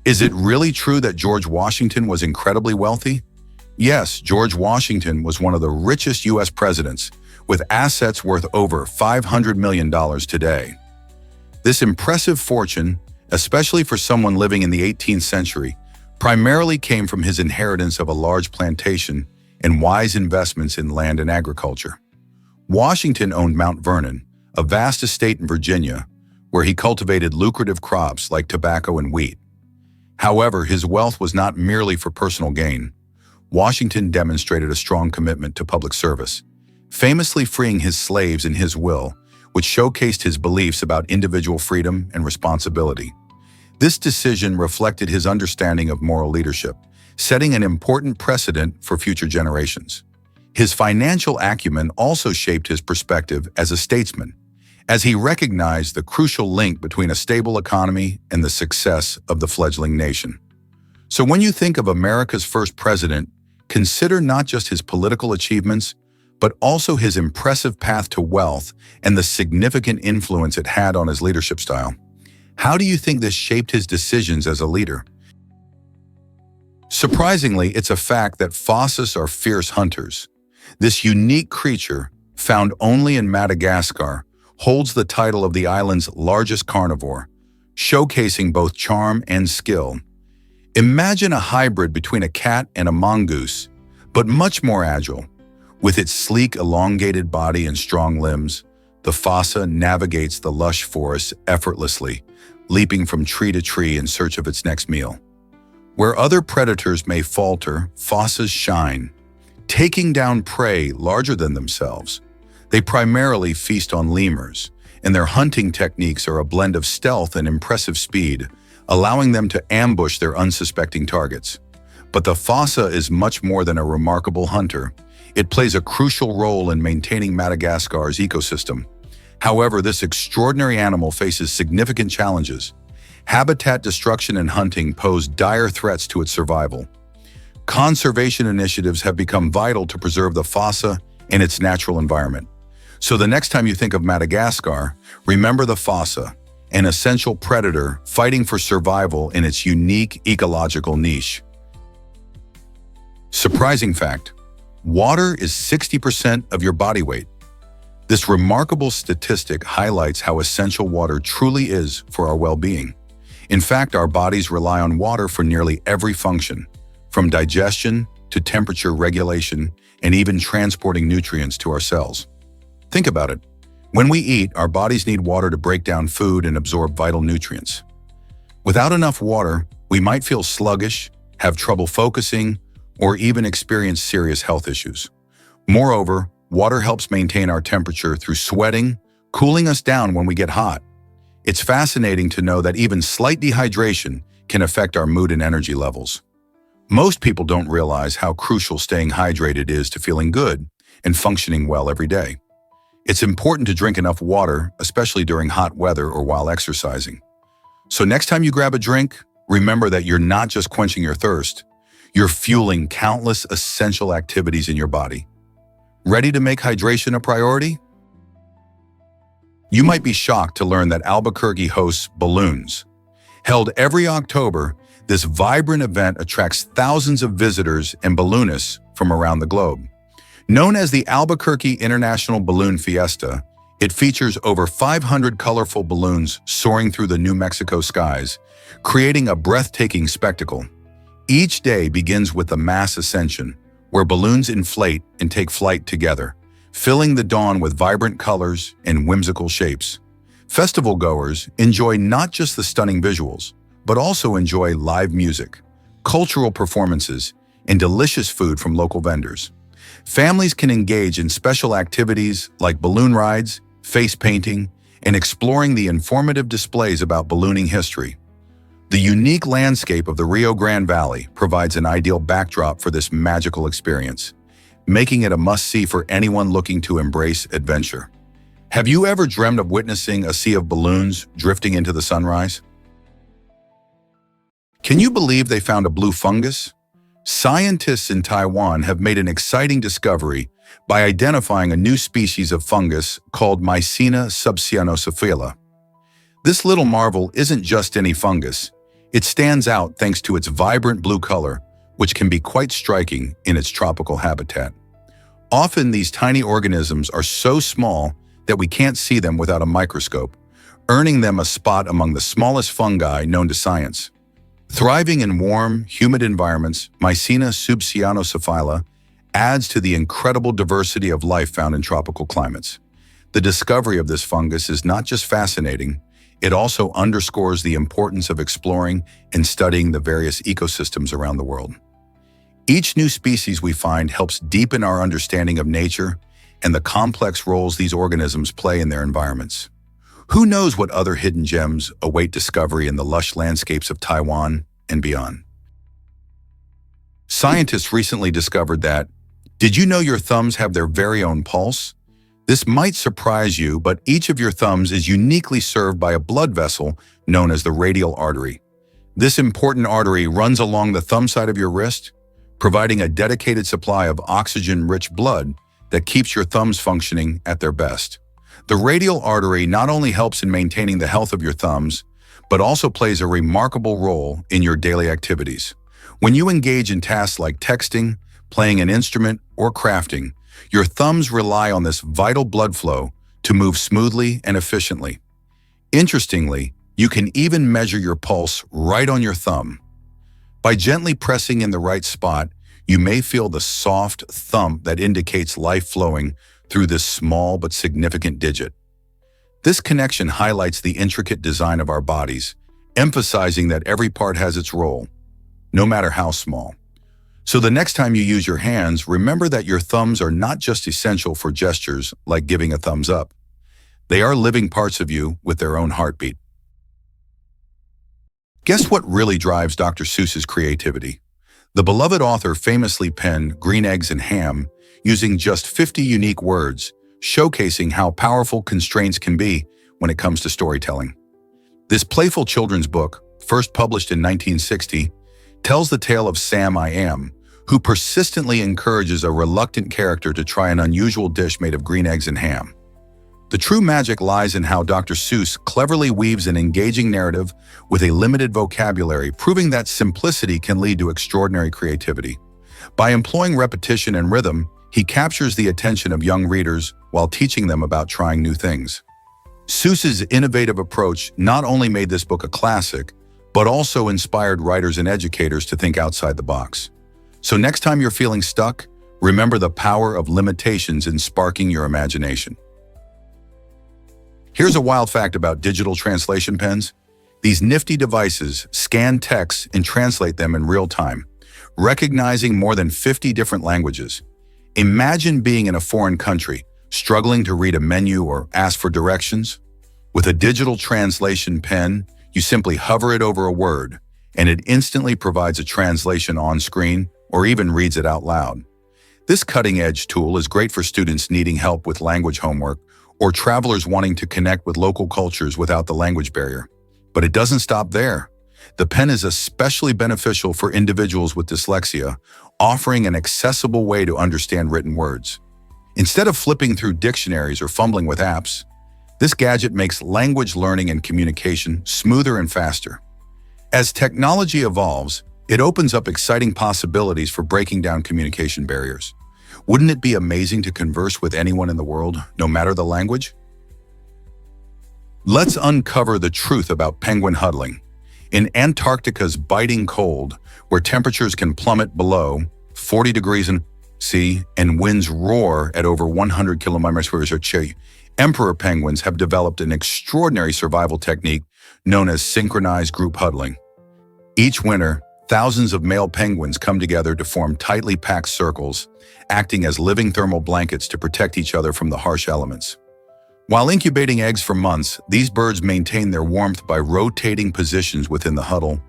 S1: Is it really true that George Washington was incredibly wealthy? Yes, George Washington was one of the richest U.S. presidents, with assets worth over $500 million today. This impressive fortune, especially for someone living in the 18th century, primarily came from his inheritance of a large plantation and wise investments in land and agriculture. Washington owned Mount Vernon, a vast estate in Virginia, where he cultivated lucrative crops like tobacco and wheat. However, his wealth was not merely for personal gain. Washington demonstrated a strong commitment to public service, famously freeing his slaves in his will, which showcased his beliefs about individual freedom and responsibility. This decision reflected his understanding of moral leadership, setting an important precedent for future generations. His financial acumen also shaped his perspective as a statesman, as he recognized the crucial link between a stable economy and the success of the fledgling nation. So when you think of America's first president, consider not just his political achievements, but also his impressive path to wealth and the significant influence it had on his leadership style. How do you think this shaped his decisions as a leader? Surprisingly, it's a fact that Fossas are fierce hunters. This unique creature, found only in Madagascar, holds the title of the island's largest carnivore, showcasing both charm and skill. Imagine a hybrid between a cat and a mongoose, but much more agile. With its sleek, elongated body and strong limbs, the Fossa navigates the lush forests effortlessly, leaping from tree to tree in search of its next meal. Where other predators may falter, Fossas shine, taking down prey larger than themselves. They primarily feast on lemurs, and their hunting techniques are a blend of stealth and impressive speed, allowing them to ambush their unsuspecting targets. But the Fossa is much more than a remarkable hunter. It plays a crucial role in maintaining Madagascar's ecosystem. However, this extraordinary animal faces significant challenges. Habitat destruction and hunting pose dire threats to its survival. Conservation initiatives have become vital to preserve the Fossa and its natural environment. So the next time you think of Madagascar, remember the Fossa, an essential predator fighting for survival in its unique ecological niche. Surprising fact: water is 60% of your body weight. This remarkable statistic highlights how essential water truly is for our well-being. In fact, our bodies rely on water for nearly every function, from digestion to temperature regulation and even transporting nutrients to our cells. Think about it. When we eat, our bodies need water to break down food and absorb vital nutrients. Without enough water, we might feel sluggish, have trouble focusing, or even experience serious health issues. Moreover, water helps maintain our temperature through sweating, cooling us down when we get hot. It's fascinating to know that even slight dehydration can affect our mood and energy levels. Most people don't realize how crucial staying hydrated is to feeling good and functioning well every day. It's important to drink enough water, especially during hot weather or while exercising. So next time you grab a drink, remember that you're not just quenching your thirst, you're fueling countless essential activities in your body. Ready to make hydration a priority? You might be shocked to learn that Albuquerque hosts balloons. Held every October, this vibrant event attracts thousands of visitors and balloonists from around the globe. Known as the Albuquerque International Balloon Fiesta, it features over 500 colorful balloons soaring through the New Mexico skies, creating a breathtaking spectacle. Each day begins with the mass ascension, where balloons inflate and take flight together, filling the dawn with vibrant colors and whimsical shapes. Festival goers enjoy not just the stunning visuals, but also enjoy live music, cultural performances, and delicious food from local vendors. Families can engage in special activities like balloon rides, face painting, and exploring the informative displays about ballooning history. The unique landscape of the Rio Grande Valley provides an ideal backdrop for this magical experience, making it a must-see for anyone looking to embrace adventure. Have you ever dreamed of witnessing a sea of balloons drifting into the sunrise? Can you believe they found a blue fungus? Scientists in Taiwan have made an exciting discovery by identifying a new species of fungus called Mycena subcyanosophila. This little marvel isn't just any fungus. It stands out thanks to its vibrant blue color, which can be quite striking in its tropical habitat. Often these tiny organisms are so small that we can't see them without a microscope, earning them a spot among the smallest fungi known to science. Thriving in warm, humid environments, Mycena subcyanosophila adds to the incredible diversity of life found in tropical climates. The discovery of this fungus is not just fascinating, it also underscores the importance of exploring and studying the various ecosystems around the world. Each new species we find helps deepen our understanding of nature and the complex roles these organisms play in their environments. Who knows what other hidden gems await discovery in the lush landscapes of Taiwan and beyond? Scientists recently discovered that, did you know your thumbs have their very own pulse? This might surprise you, but each of your thumbs is uniquely served by a blood vessel known as the radial artery. This important artery runs along the thumb side of your wrist, providing a dedicated supply of oxygen-rich blood that keeps your thumbs functioning at their best. The radial artery not only helps in maintaining the health of your thumbs, but also plays a remarkable role in your daily activities. When you engage in tasks like texting, playing an instrument, or crafting, your thumbs rely on this vital blood flow to move smoothly and efficiently. Interestingly, you can even measure your pulse right on your thumb. By gently pressing in the right spot, you may feel the soft thump that indicates life flowing through this small but significant digit. This connection highlights the intricate design of our bodies, emphasizing that every part has its role, no matter how small. So the next time you use your hands, remember that your thumbs are not just essential for gestures like giving a thumbs up. They are living parts of you with their own heartbeat. Guess what really drives Dr. Seuss's creativity? The beloved author famously penned Green Eggs and Ham using just 50 unique words, showcasing how powerful constraints can be when it comes to storytelling. This playful children's book, first published in 1960, tells the tale of Sam I Am, who persistently encourages a reluctant character to try an unusual dish made of green eggs and ham. The true magic lies in how Dr. Seuss cleverly weaves an engaging narrative with a limited vocabulary, proving that simplicity can lead to extraordinary creativity. By employing repetition and rhythm, he captures the attention of young readers while teaching them about trying new things. Seuss's innovative approach not only made this book a classic, but also inspired writers and educators to think outside the box. So next time you're feeling stuck, remember the power of limitations in sparking your imagination. Here's a wild fact about digital translation pens. These nifty devices scan texts and translate them in real time, recognizing more than 50 different languages. Imagine being in a foreign country, struggling to read a menu or ask for directions. With a digital translation pen, you simply hover it over a word, and it instantly provides a translation on screen or even reads it out loud. This cutting-edge tool is great for students needing help with language homework or travelers wanting to connect with local cultures without the language barrier. But it doesn't stop there. The pen is especially beneficial for individuals with dyslexia, offering an accessible way to understand written words. Instead of flipping through dictionaries or fumbling with apps, this gadget makes language learning and communication smoother and faster. As technology evolves, it opens up exciting possibilities for breaking down communication barriers. Wouldn't it be amazing to converse with anyone in the world, no matter the language? Let's uncover the truth about penguin huddling. In Antarctica's biting cold, where temperatures can plummet below 40 degrees and sea, and winds roar at over 100 kilometers per hour. Emperor penguins have developed an extraordinary survival technique known as synchronized group huddling. Each winter, thousands of male penguins come together to form tightly packed circles, acting as living thermal blankets to protect each other from the harsh elements. While incubating eggs for months, these birds maintain their warmth by rotating positions within the huddle.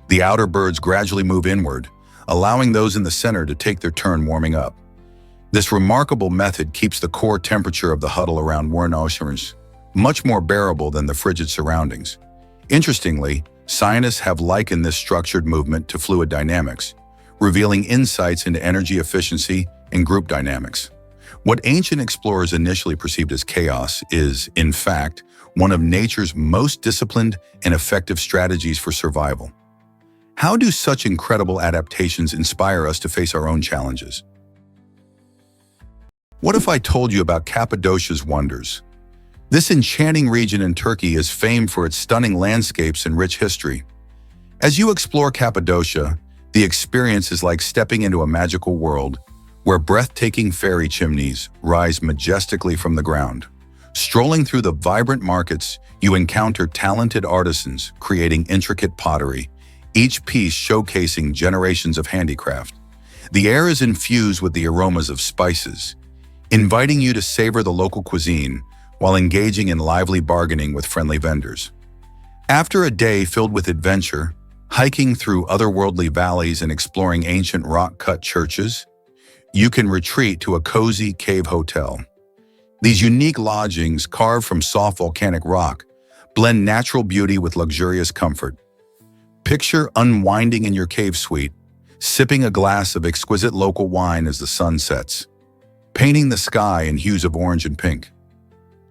S1: The outer birds gradually move inward, allowing those in the center to take their turn warming up. This remarkable method keeps the core temperature of the huddle around 1°C, much more bearable than the frigid surroundings. Interestingly, scientists have likened this structured movement to fluid dynamics, revealing insights into energy efficiency and group dynamics. What ancient explorers initially perceived as chaos is, in fact, one of nature's most disciplined and effective strategies for survival. How do such incredible adaptations inspire us to face our own challenges? What if I told you about Cappadocia's wonders? This enchanting region in Turkey is famed for its stunning landscapes and rich history. As you explore Cappadocia, the experience is like stepping into a magical world where breathtaking fairy chimneys rise majestically from the ground. Strolling through the vibrant markets, you encounter talented artisans creating intricate pottery, each piece showcasing generations of handicraft. The air is infused with the aromas of spices, inviting you to savor the local cuisine while engaging in lively bargaining with friendly vendors. After a day filled with adventure, hiking through otherworldly valleys and exploring ancient rock-cut churches, you can retreat to a cozy cave hotel. These unique lodgings, carved from soft volcanic rock, blend natural beauty with luxurious comfort. Picture unwinding in your cave suite, sipping a glass of exquisite local wine as the sun sets, painting the sky in hues of orange and pink.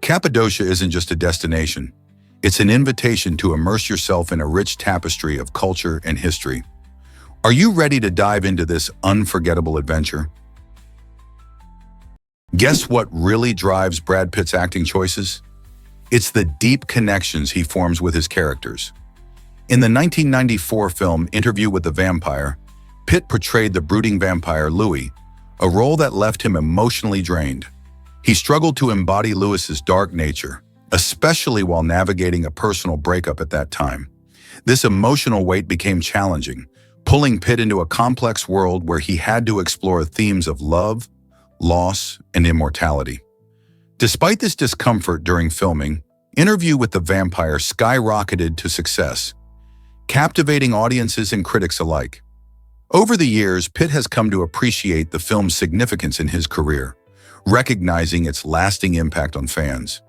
S1: Cappadocia isn't just a destination. It's an invitation to immerse yourself in a rich tapestry of culture and history. Are you ready to dive into this unforgettable adventure? Guess what really drives Brad Pitt's acting choices? It's the deep connections he forms with his characters. In the 1994 film Interview with the Vampire, Pitt portrayed the brooding vampire Louis, a role that left him emotionally drained. He struggled to embody Louis's dark nature, especially while navigating a personal breakup at that time. This emotional weight became challenging, pulling Pitt into a complex world where he had to explore themes of love, loss, and immortality. Despite this discomfort during filming, Interview with the Vampire skyrocketed to success, captivating audiences and critics alike. Over the years, Pitt has come to appreciate the film's significance in his career, recognizing its lasting impact on fans.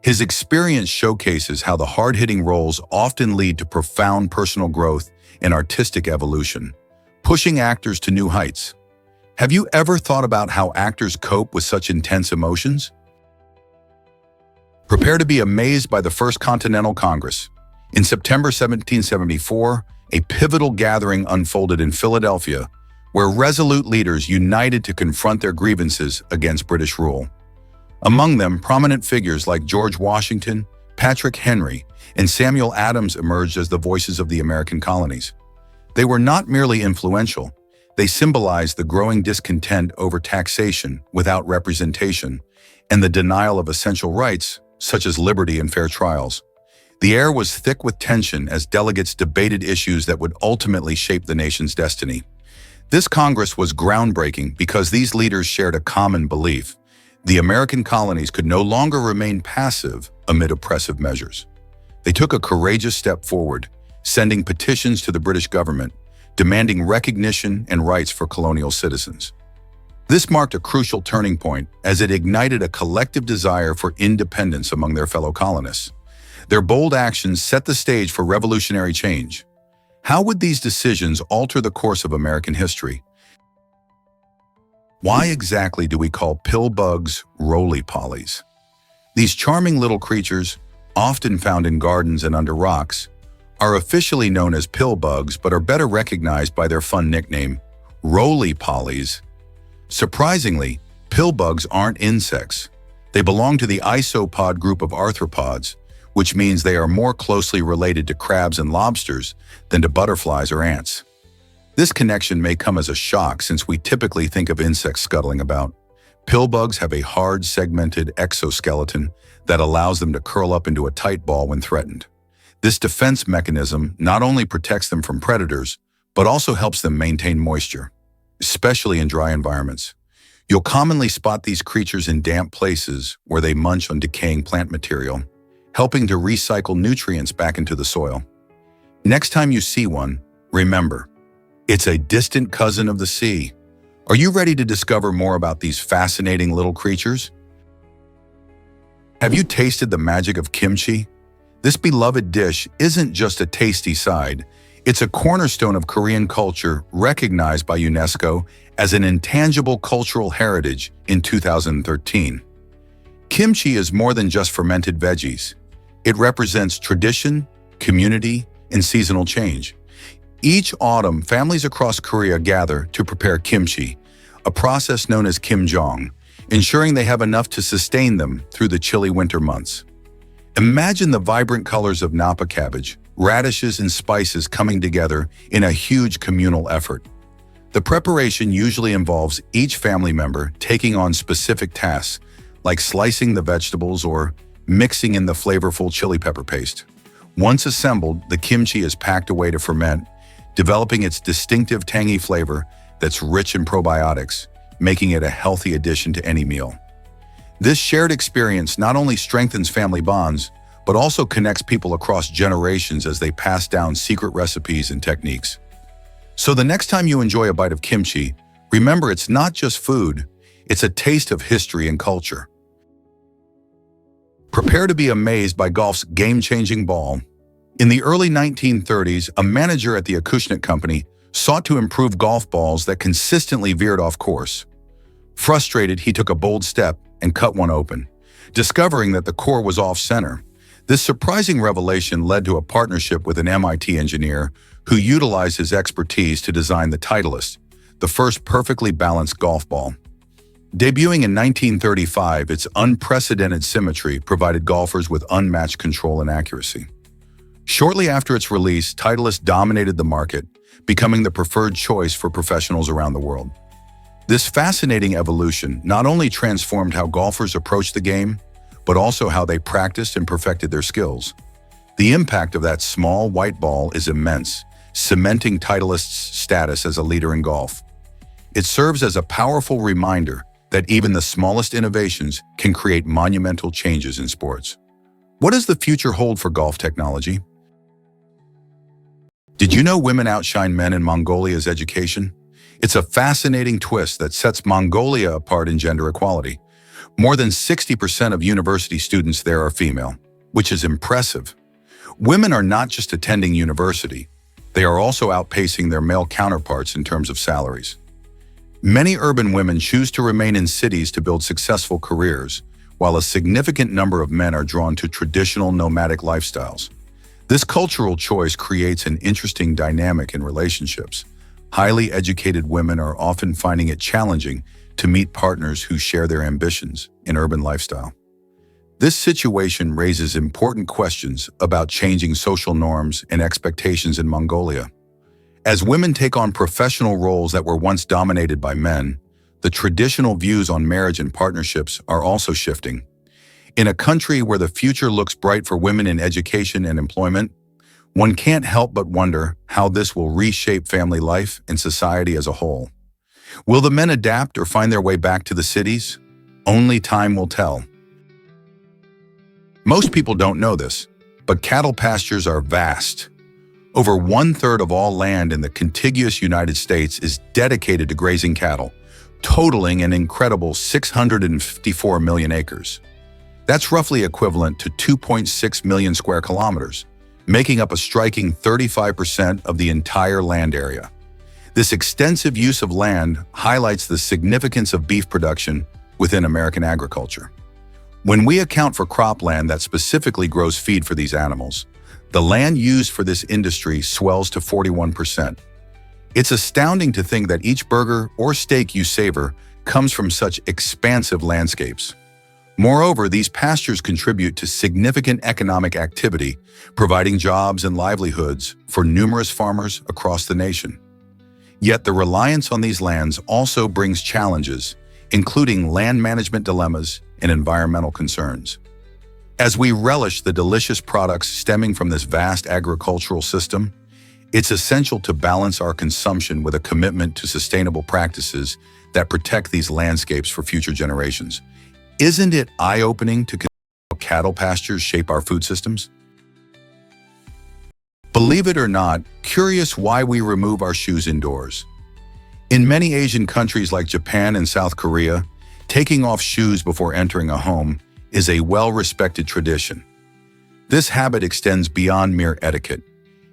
S1: His experience showcases how the hard-hitting roles often lead to profound personal growth and artistic evolution, pushing actors to new heights. Have you ever thought about how actors cope with such intense emotions? Prepare to be amazed by the First Continental Congress. In September 1774, a pivotal gathering unfolded in Philadelphia, where resolute leaders united to confront their grievances against British rule. Among them, prominent figures like George Washington, Patrick Henry, and Samuel Adams emerged as the voices of the American colonies. They were not merely influential, they symbolized the growing discontent over taxation without representation and the denial of essential rights, such as liberty and fair trials. The air was thick with tension as delegates debated issues that would ultimately shape the nation's destiny. This Congress was groundbreaking because these leaders shared a common belief: the American colonies could no longer remain passive amid oppressive measures. They took a courageous step forward, sending petitions to the British government, demanding recognition and rights for colonial citizens. This marked a crucial turning point as it ignited a collective desire for independence among their fellow colonists. Their bold actions set the stage for revolutionary change. How would these decisions alter the course of American history? Why exactly do we call pillbugs roly-polies? These charming little creatures, often found in gardens and under rocks, are officially known as pillbugs but are better recognized by their fun nickname, roly-polies. Surprisingly, pillbugs aren't insects. They belong to the isopod group of arthropods, which means they are more closely related to crabs and lobsters than to butterflies or ants. This connection may come as a shock since we typically think of insects scuttling about. Pillbugs have a hard, segmented exoskeleton that allows them to curl up into a tight ball when threatened. This defense mechanism not only protects them from predators, but also helps them maintain moisture, especially in dry environments. You'll commonly spot these creatures in damp places where they munch on decaying plant material, helping to recycle nutrients back into the soil. Next time you see one, remember, it's a distant cousin of the sea. Are you ready to discover more about these fascinating little creatures? Have you tasted the magic of kimchi? This beloved dish isn't just a tasty side. It's a cornerstone of Korean culture recognized by UNESCO as an intangible cultural heritage in 2013. Kimchi is more than just fermented veggies. It represents tradition, community, and seasonal change. Each autumn, families across Korea gather to prepare kimchi, a process known as kimjong, ensuring they have enough to sustain them through the chilly winter months. Imagine the vibrant colors of napa cabbage, radishes, and spices coming together in a huge communal effort. The preparation usually involves each family member taking on specific tasks, like slicing the vegetables or mixing in the flavorful chili pepper paste. Once assembled, the kimchi is packed away to ferment, developing its distinctive tangy flavor that's rich in probiotics, making it a healthy addition to any meal. This shared experience not only strengthens family bonds, but also connects people across generations as they pass down secret recipes and techniques. So the next time you enjoy a bite of kimchi, remember it's not just food, it's a taste of history and culture. Prepare to be amazed by golf's game-changing ball. In the early 1930s, a manager at the Acushnet Company sought to improve golf balls that consistently veered off course. Frustrated, he took a bold step and cut one open, discovering that the core was off-center. This surprising revelation led to a partnership with an MIT engineer who utilized his expertise to design the Titleist, the first perfectly balanced golf ball. Debuting in 1935, its unprecedented symmetry provided golfers with unmatched control and accuracy. Shortly after its release, Titleist dominated the market, becoming the preferred choice for professionals around the world. This fascinating evolution not only transformed how golfers approached the game, but also how they practiced and perfected their skills. The impact of that small white ball is immense, cementing Titleist's status as a leader in golf. It serves as a powerful reminder that even the smallest innovations can create monumental changes in sports. What does the future hold for golf technology? Did you know women outshine men in Mongolia's education? It's a fascinating twist that sets Mongolia apart in gender equality. More than 60% of university students there are female, which is impressive. Women are not just attending university, they are also outpacing their male counterparts in terms of salaries. Many urban women choose to remain in cities to build successful careers, while a significant number of men are drawn to traditional nomadic lifestyles. This cultural choice creates an interesting dynamic in relationships. Highly educated women are often finding it challenging to meet partners who share their ambitions in urban lifestyle. This situation raises important questions about changing social norms and expectations in Mongolia. As women take on professional roles that were once dominated by men, the traditional views on marriage and partnerships are also shifting. In a country where the future looks bright for women in education and employment, one can't help but wonder how this will reshape family life and society as a whole. Will the men adapt or find their way back to the cities? Only time will tell. Most people don't know this, but cattle pastures are vast. Over 1/3 of all land in the contiguous United States is dedicated to grazing cattle, totaling an incredible 654 million acres. That's roughly equivalent to 2.6 million square kilometers, making up a striking 35% of the entire land area. This extensive use of land highlights the significance of beef production within American agriculture. When we account for cropland that specifically grows feed for these animals, the land used for this industry swells to 41%. It's astounding to think that each burger or steak you savor comes from such expansive landscapes. Moreover, these pastures contribute to significant economic activity, providing jobs and livelihoods for numerous farmers across the nation. Yet the reliance on these lands also brings challenges, including land management dilemmas and environmental concerns. As we relish the delicious products stemming from this vast agricultural system, it's essential to balance our consumption with a commitment to sustainable practices that protect these landscapes for future generations. Isn't it eye-opening to consider how cattle pastures shape our food systems? Believe it or not, curious why we remove our shoes indoors. In many Asian countries like Japan and South Korea, taking off shoes before entering a home is a well-respected tradition. This habit extends beyond mere etiquette.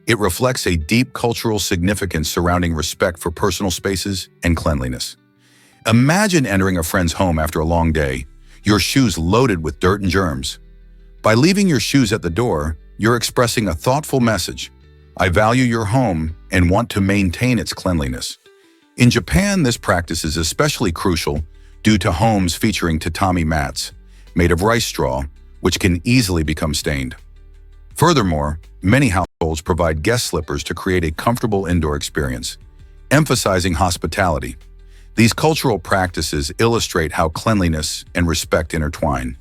S1: It reflects a deep cultural significance surrounding respect for personal spaces and cleanliness. Imagine entering a friend's home after a long day, your shoes loaded with dirt and germs. By leaving your shoes at the door, you're expressing a thoughtful message. I value your home and want to maintain its cleanliness. In Japan, this practice is especially crucial due to homes featuring tatami mats, made of rice straw, which can easily become stained. Furthermore, many households provide guest slippers to create a comfortable indoor experience, emphasizing hospitality. These cultural practices illustrate how cleanliness and respect intertwine,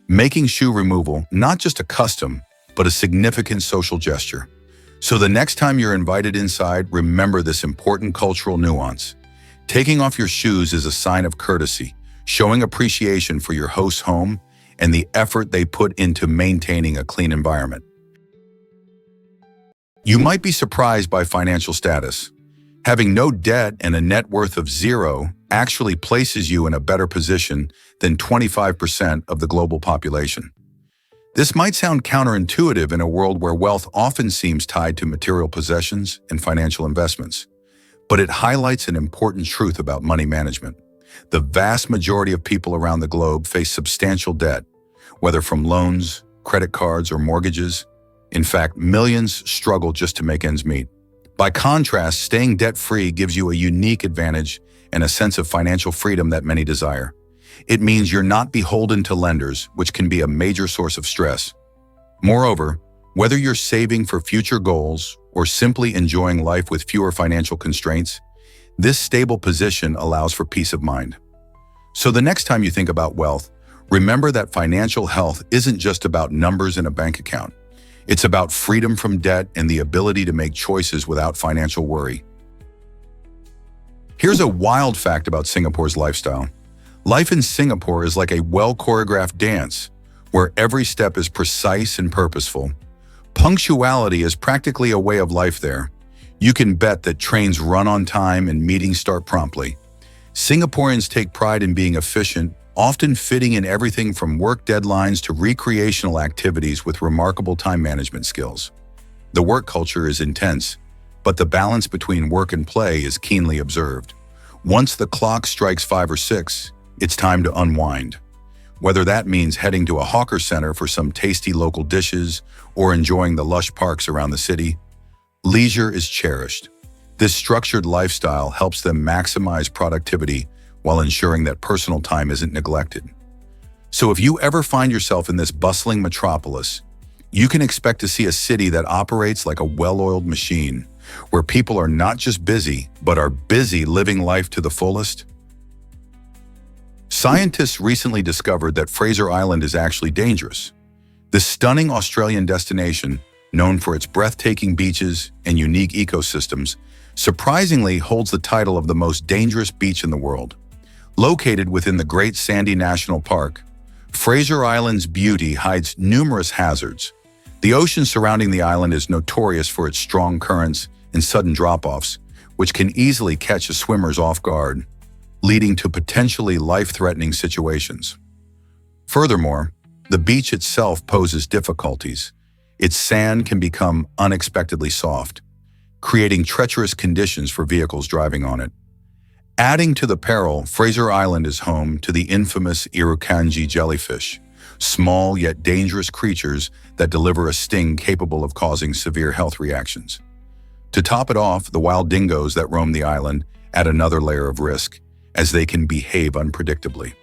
S1: making shoe removal not just a custom, but a significant social gesture. So the next time you're invited inside, remember this important cultural nuance. Taking off your shoes is a sign of courtesy, showing appreciation for your host's home and the effort they put into maintaining a clean environment. You might be surprised by financial status. Having no debt and a net worth of zero actually places you in a better position than 25% of the global population. This might sound counterintuitive in a world where wealth often seems tied to material possessions and financial investments, but it highlights an important truth about money management. The vast majority of people around the globe face substantial debt, whether from loans, credit cards, or mortgages. In fact, millions struggle just to make ends meet. By contrast, staying debt-free gives you a unique advantage and a sense of financial freedom that many desire. It means you're not beholden to lenders, which can be a major source of stress. Moreover, whether you're saving for future goals or simply enjoying life with fewer financial constraints, this stable position allows for peace of mind. So the next time you think about wealth, remember that financial health isn't just about numbers in a bank account. It's about freedom from debt and the ability to make choices without financial worry. Here's a wild fact about Singapore's lifestyle. Life in Singapore is like a well-choreographed dance, where every step is precise and purposeful. Punctuality is practically a way of life there. You can bet that trains run on time and meetings start promptly. Singaporeans take pride in being efficient, often fitting in everything from work deadlines to recreational activities with remarkable time management skills. The work culture is intense, but the balance between work and play is keenly observed. Once the clock strikes 5 or 6, it's time to unwind. Whether that means heading to a hawker center for some tasty local dishes or enjoying the lush parks around the city, leisure is cherished. This structured lifestyle helps them maximize productivity while ensuring that personal time isn't neglected. So if you ever find yourself in this bustling metropolis, you can expect to see a city that operates like a well-oiled machine, where people are not just busy, but are busy living life to the fullest. Scientists recently discovered that Fraser Island is actually dangerous. This stunning Australian destination, known for its breathtaking beaches and unique ecosystems, surprisingly holds the title of the most dangerous beach in the world. Located within the Great Sandy National Park, Fraser Island's beauty hides numerous hazards. The ocean surrounding the island is notorious for its strong currents and sudden drop-offs, which can easily catch swimmers off guard, leading to potentially life-threatening situations. Furthermore, the beach itself poses difficulties. Its sand can become unexpectedly soft, creating treacherous conditions for vehicles driving on it. Adding to the peril, Fraser Island is home to the infamous Urusial jellyfish, small yet dangerous creatures that deliver a sting capable of causing severe health reactions. To top it off, the wild dingoes that roam the island add another layer of risk, as they can behave unpredictably.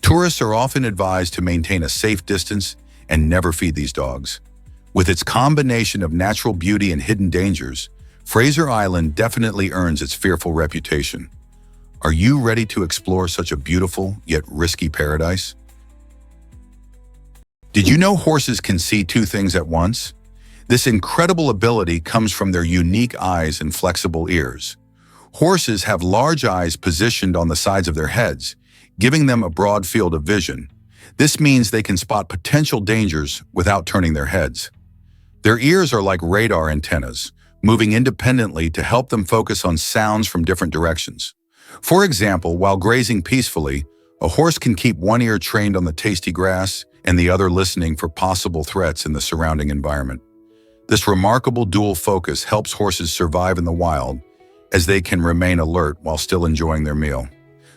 S1: Tourists are often advised to maintain a safe distance and never feed these dogs. With its combination of natural beauty and hidden dangers, Fraser Island definitely earns its fearful reputation. Are you ready to explore such a beautiful yet risky paradise? Did you know horses can see two things at once? This incredible ability comes from their unique eyes and flexible ears. Horses have large eyes positioned on the sides of their heads, giving them a broad field of vision. This means they can spot potential dangers without turning their heads. Their ears are like radar antennas, moving independently to help them focus on sounds from different directions. For example, while grazing peacefully, a horse can keep one ear trained on the tasty grass and the other listening for possible threats in the surrounding environment. This remarkable dual focus helps horses survive in the wild, as they can remain alert while still enjoying their meal.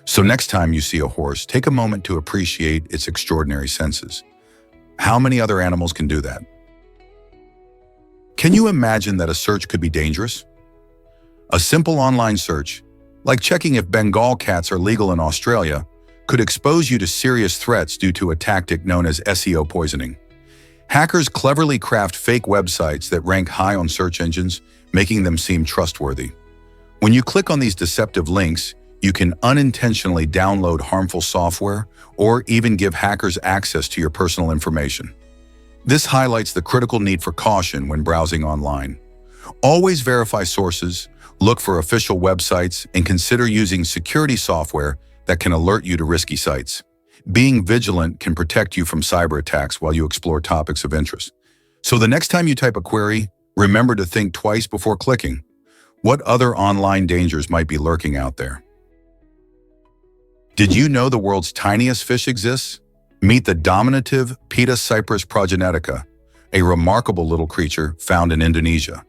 S1: So next time you see a horse, take a moment to appreciate its extraordinary senses. How many other animals can do that? Can you imagine that a search could be dangerous? A simple online search, like checking if Bengal cats are legal in Australia, could expose you to serious threats due to a tactic known as SEO poisoning. Hackers cleverly craft fake websites that rank high on search engines, making them seem trustworthy. When you click on these deceptive links, you can unintentionally download harmful software or even give hackers access to your personal information. This highlights the critical need for caution when browsing online. Always verify sources, look for official websites, and consider using security software that can alert you to risky sites. Being vigilant can protect you from cyber attacks while you explore topics of interest. So the next time you type a query, remember to think twice before clicking. What other online dangers might be lurking out there? Did you know the world's tiniest fish exists? Meet the dominative Pillbugs progenitica, a remarkable little creature found in Indonesia.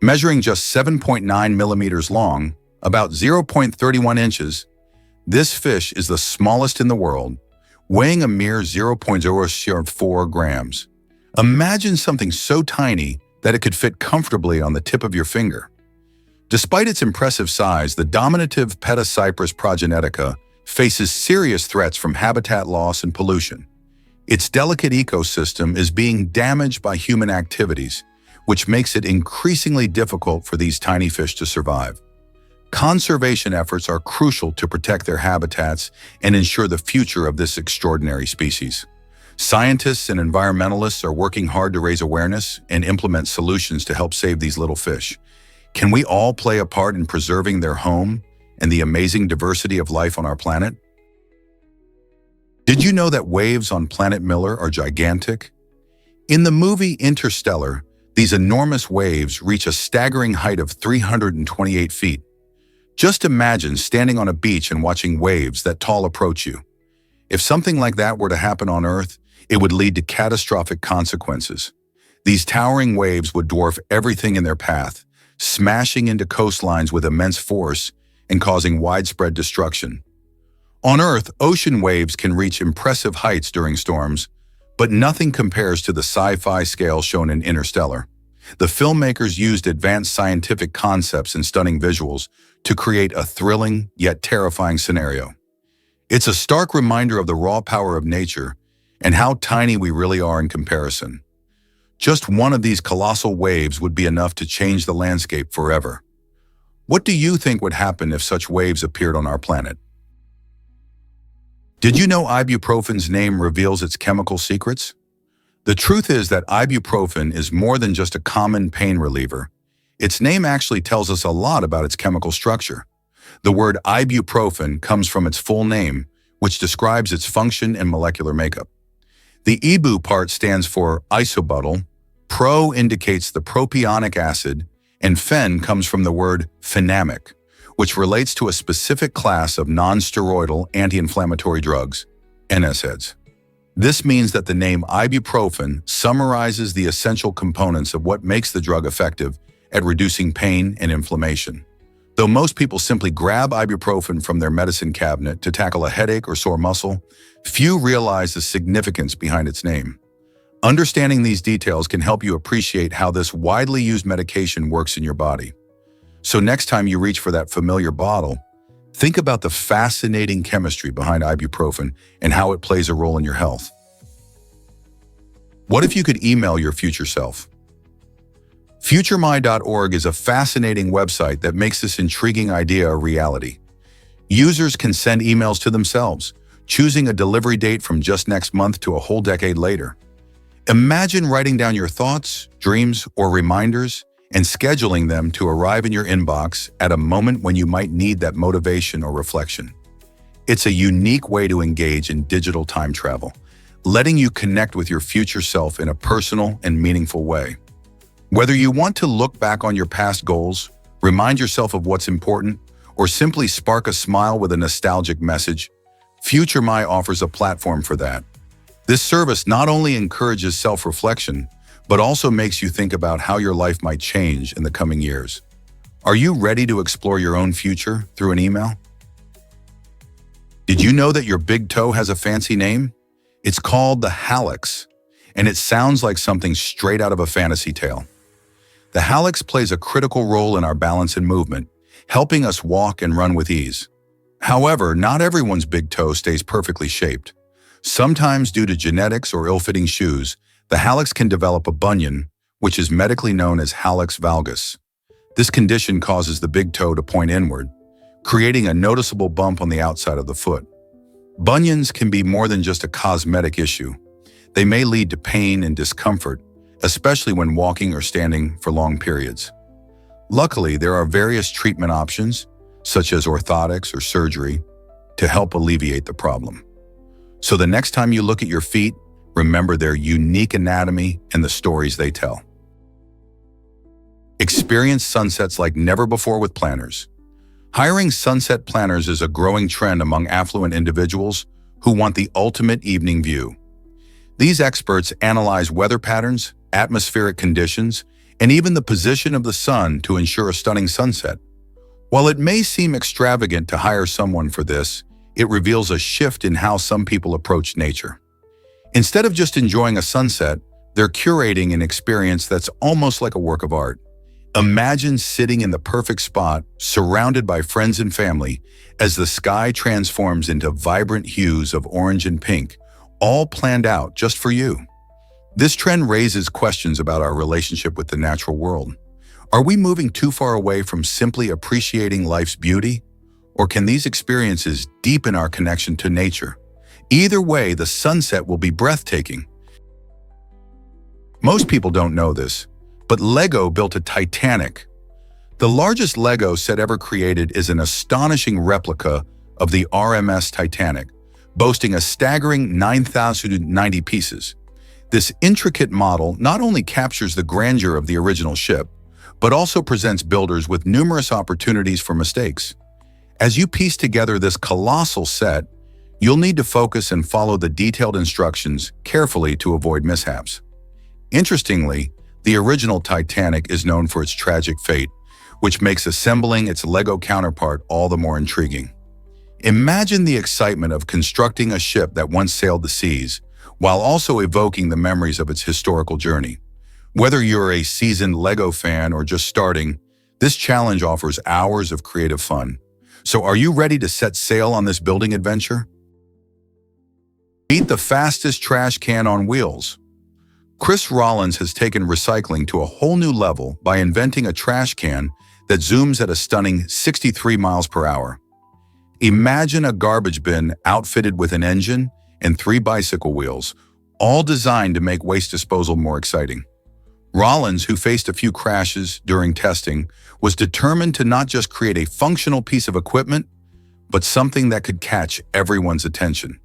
S1: Measuring just 7.9 millimeters long, about 0.31 inches, this fish is the smallest in the world, weighing a mere 0.004 grams. Imagine something so tiny that it could fit comfortably on the tip of your finger. Despite its impressive size, the dominative Pillbugs progenitica faces serious threats from habitat loss and pollution. Its delicate ecosystem is being damaged by human activities, which makes it increasingly difficult for these tiny fish to survive. Conservation efforts are crucial to protect their habitats and ensure the future of this extraordinary species. Scientists and environmentalists are working hard to raise awareness and implement solutions to help save these little fish. Can we all play a part in preserving their home and the amazing diversity of life on our planet? Did you know that waves on planet Miller are gigantic? In the movie Interstellar, these enormous waves reach a staggering height of 328 feet. Just imagine standing on a beach and watching waves that tall approach you. If something like that were to happen on Earth, it would lead to catastrophic consequences. These towering waves would dwarf everything in their path, smashing into coastlines with immense force and causing widespread destruction. On Earth, ocean waves can reach impressive heights during storms, but nothing compares to the sci-fi scale shown in Interstellar. The filmmakers used advanced scientific concepts and stunning visuals to create a thrilling yet terrifying scenario. It's a stark reminder of the raw power of nature and how tiny we really are in comparison. Just one of these colossal waves would be enough to change the landscape forever. What do you think would happen if such waves appeared on our planet? Did you know ibuprofen's name reveals its chemical secrets? The truth is that ibuprofen is more than just a common pain reliever. Its name actually tells us a lot about its chemical structure. The word ibuprofen comes from its full name, which describes its function and molecular makeup. The ibu part stands for isobutyl, pro indicates the propionic acid, and fen comes from the word phenamic, which relates to a specific class of non-steroidal anti-inflammatory drugs, NSAIDs. This means that the name ibuprofen summarizes the essential components of what makes the drug effective at reducing pain and inflammation. Though most people simply grab ibuprofen from their medicine cabinet to tackle a headache or sore muscle, few realize the significance behind its name. Understanding these details can help you appreciate how this widely used medication works in your body. So next time you reach for that familiar bottle, think about the fascinating chemistry behind ibuprofen and how it plays a role in your health. What if you could email your future self? FutureMy.org is a fascinating website that makes this intriguing idea a reality. Users can send emails to themselves, choosing a delivery date from just next month to a whole decade later. Imagine writing down your thoughts, dreams, or reminders and scheduling them to arrive in your inbox at a moment when you might need that motivation or reflection. It's a unique way to engage in digital time travel, letting you connect with your future self in a personal and meaningful way. Whether you want to look back on your past goals, remind yourself of what's important, or simply spark a smile with a nostalgic message, FutureMy offers a platform for that. This service not only encourages self-reflection, but also makes you think about how your life might change in the coming years. Are you ready to explore your own future through an email? Did you know that your big toe has a fancy name? It's called the hallux, and it sounds like something straight out of a fantasy tale. The hallux plays a critical role in our balance and movement, helping us walk and run with ease. However, not everyone's big toe stays perfectly shaped. Sometimes, due to genetics or ill-fitting shoes, the hallux can develop a bunion, which is medically known as hallux valgus. This condition causes the big toe to point inward, creating a noticeable bump on the outside of the foot. Bunions can be more than just a cosmetic issue. They may lead to pain and discomfort, especially when walking or standing for long periods. Luckily, there are various treatment options, such as orthotics or surgery, to help alleviate the problem. So the next time you look at your feet, remember their unique anatomy and the stories they tell. Experience sunsets like never before with planners. Hiring sunset planners is a growing trend among affluent individuals who want the ultimate evening view. These experts analyze weather patterns, atmospheric conditions, and even the position of the sun to ensure a stunning sunset. While it may seem extravagant to hire someone for this, it reveals a shift in how some people approach nature. Instead of just enjoying a sunset, they're curating an experience that's almost like a work of art. Imagine sitting in the perfect spot, surrounded by friends and family, as the sky transforms into vibrant hues of orange and pink, all planned out just for you. This trend raises questions about our relationship with the natural world. Are we moving too far away from simply appreciating life's beauty? Or can these experiences deepen our connection to nature? Either way, the sunset will be breathtaking. Most people don't know this, but Lego built a Titanic. The largest Lego set ever created is an astonishing replica of the RMS Titanic, boasting a staggering 9,090 pieces. This intricate model not only captures the grandeur of the original ship, but also presents builders with numerous opportunities for mistakes. As you piece together this colossal set, you'll need to focus and follow the detailed instructions carefully to avoid mishaps. Interestingly, the original Titanic is known for its tragic fate, which makes assembling its Lego counterpart all the more intriguing. Imagine the excitement of constructing a ship that once sailed the seas, while also evoking the memories of its historical journey. Whether you're a seasoned Lego fan or just starting, this challenge offers hours of creative fun. So are you ready to set sail on this building adventure? Meet the fastest trash can on wheels. Chris Rollins has taken recycling to a whole new level by inventing a trash can that zooms at a stunning 63 miles per hour. Imagine a garbage bin outfitted with an engine and 3 bicycle wheels, all designed to make waste disposal more exciting. Rollins, who faced a few crashes during testing, was determined to not just create a functional piece of equipment, but something that could catch everyone's attention.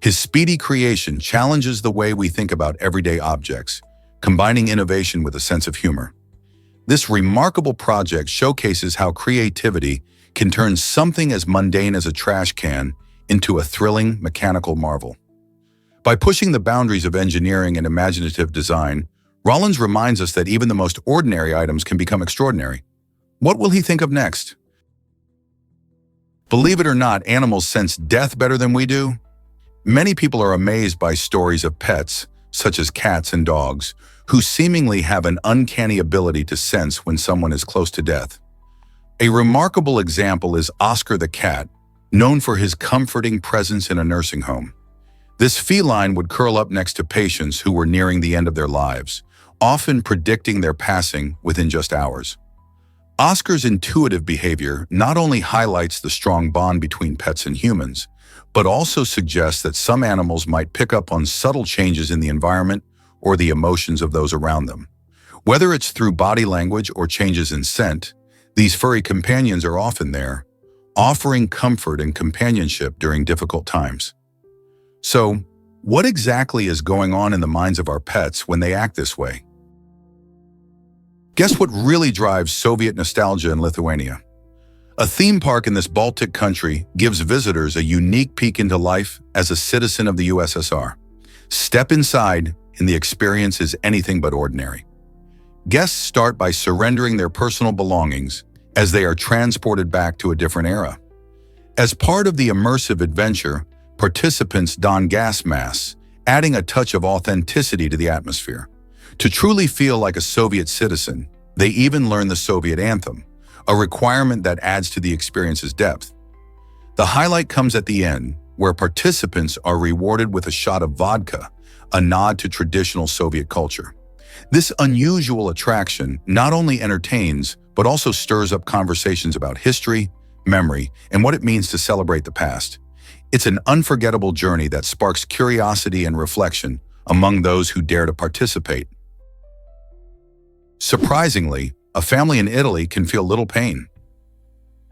S1: His speedy creation challenges the way we think about everyday objects, combining innovation with a sense of humor. This remarkable project showcases how creativity can turn something as mundane as a trash can into a thrilling mechanical marvel. By pushing the boundaries of engineering and imaginative design, Rollins reminds us that even the most ordinary items can become extraordinary. What will he think of next? Believe it or not, animals sense death better than we do. Many people are amazed by stories of pets, such as cats and dogs, who seemingly have an uncanny ability to sense when someone is close to death. A remarkable example is Oscar the cat, known for his comforting presence in a nursing home. This feline would curl up next to patients who were nearing the end of their lives, often predicting their passing within just hours. Oscar's intuitive behavior not only highlights the strong bond between pets and humans, but also suggests that some animals might pick up on subtle changes in the environment or the emotions of those around them. Whether it's through body language or changes in scent, these furry companions are often there, offering comfort and companionship during difficult times. So, what exactly is going on in the minds of our pets when they act this way? Guess what really drives Soviet nostalgia in Lithuania? A theme park in this Baltic country gives visitors a unique peek into life as a citizen of the USSR. Step inside, and the experience is anything but ordinary. Guests start by surrendering their personal belongings as they are transported back to a different era. As part of the immersive adventure, participants don gas masks, adding a touch of authenticity to the atmosphere. To truly feel like a Soviet citizen, they even learn the Soviet anthem, a requirement that adds to the experience's depth. The highlight comes at the end, where participants are rewarded with a shot of vodka, a nod to traditional Soviet culture. This unusual attraction not only entertains, but also stirs up conversations about history, memory, and what it means to celebrate the past. It's an unforgettable journey that sparks curiosity and reflection among those who dare to participate. Surprisingly, a family in Italy can feel little pain.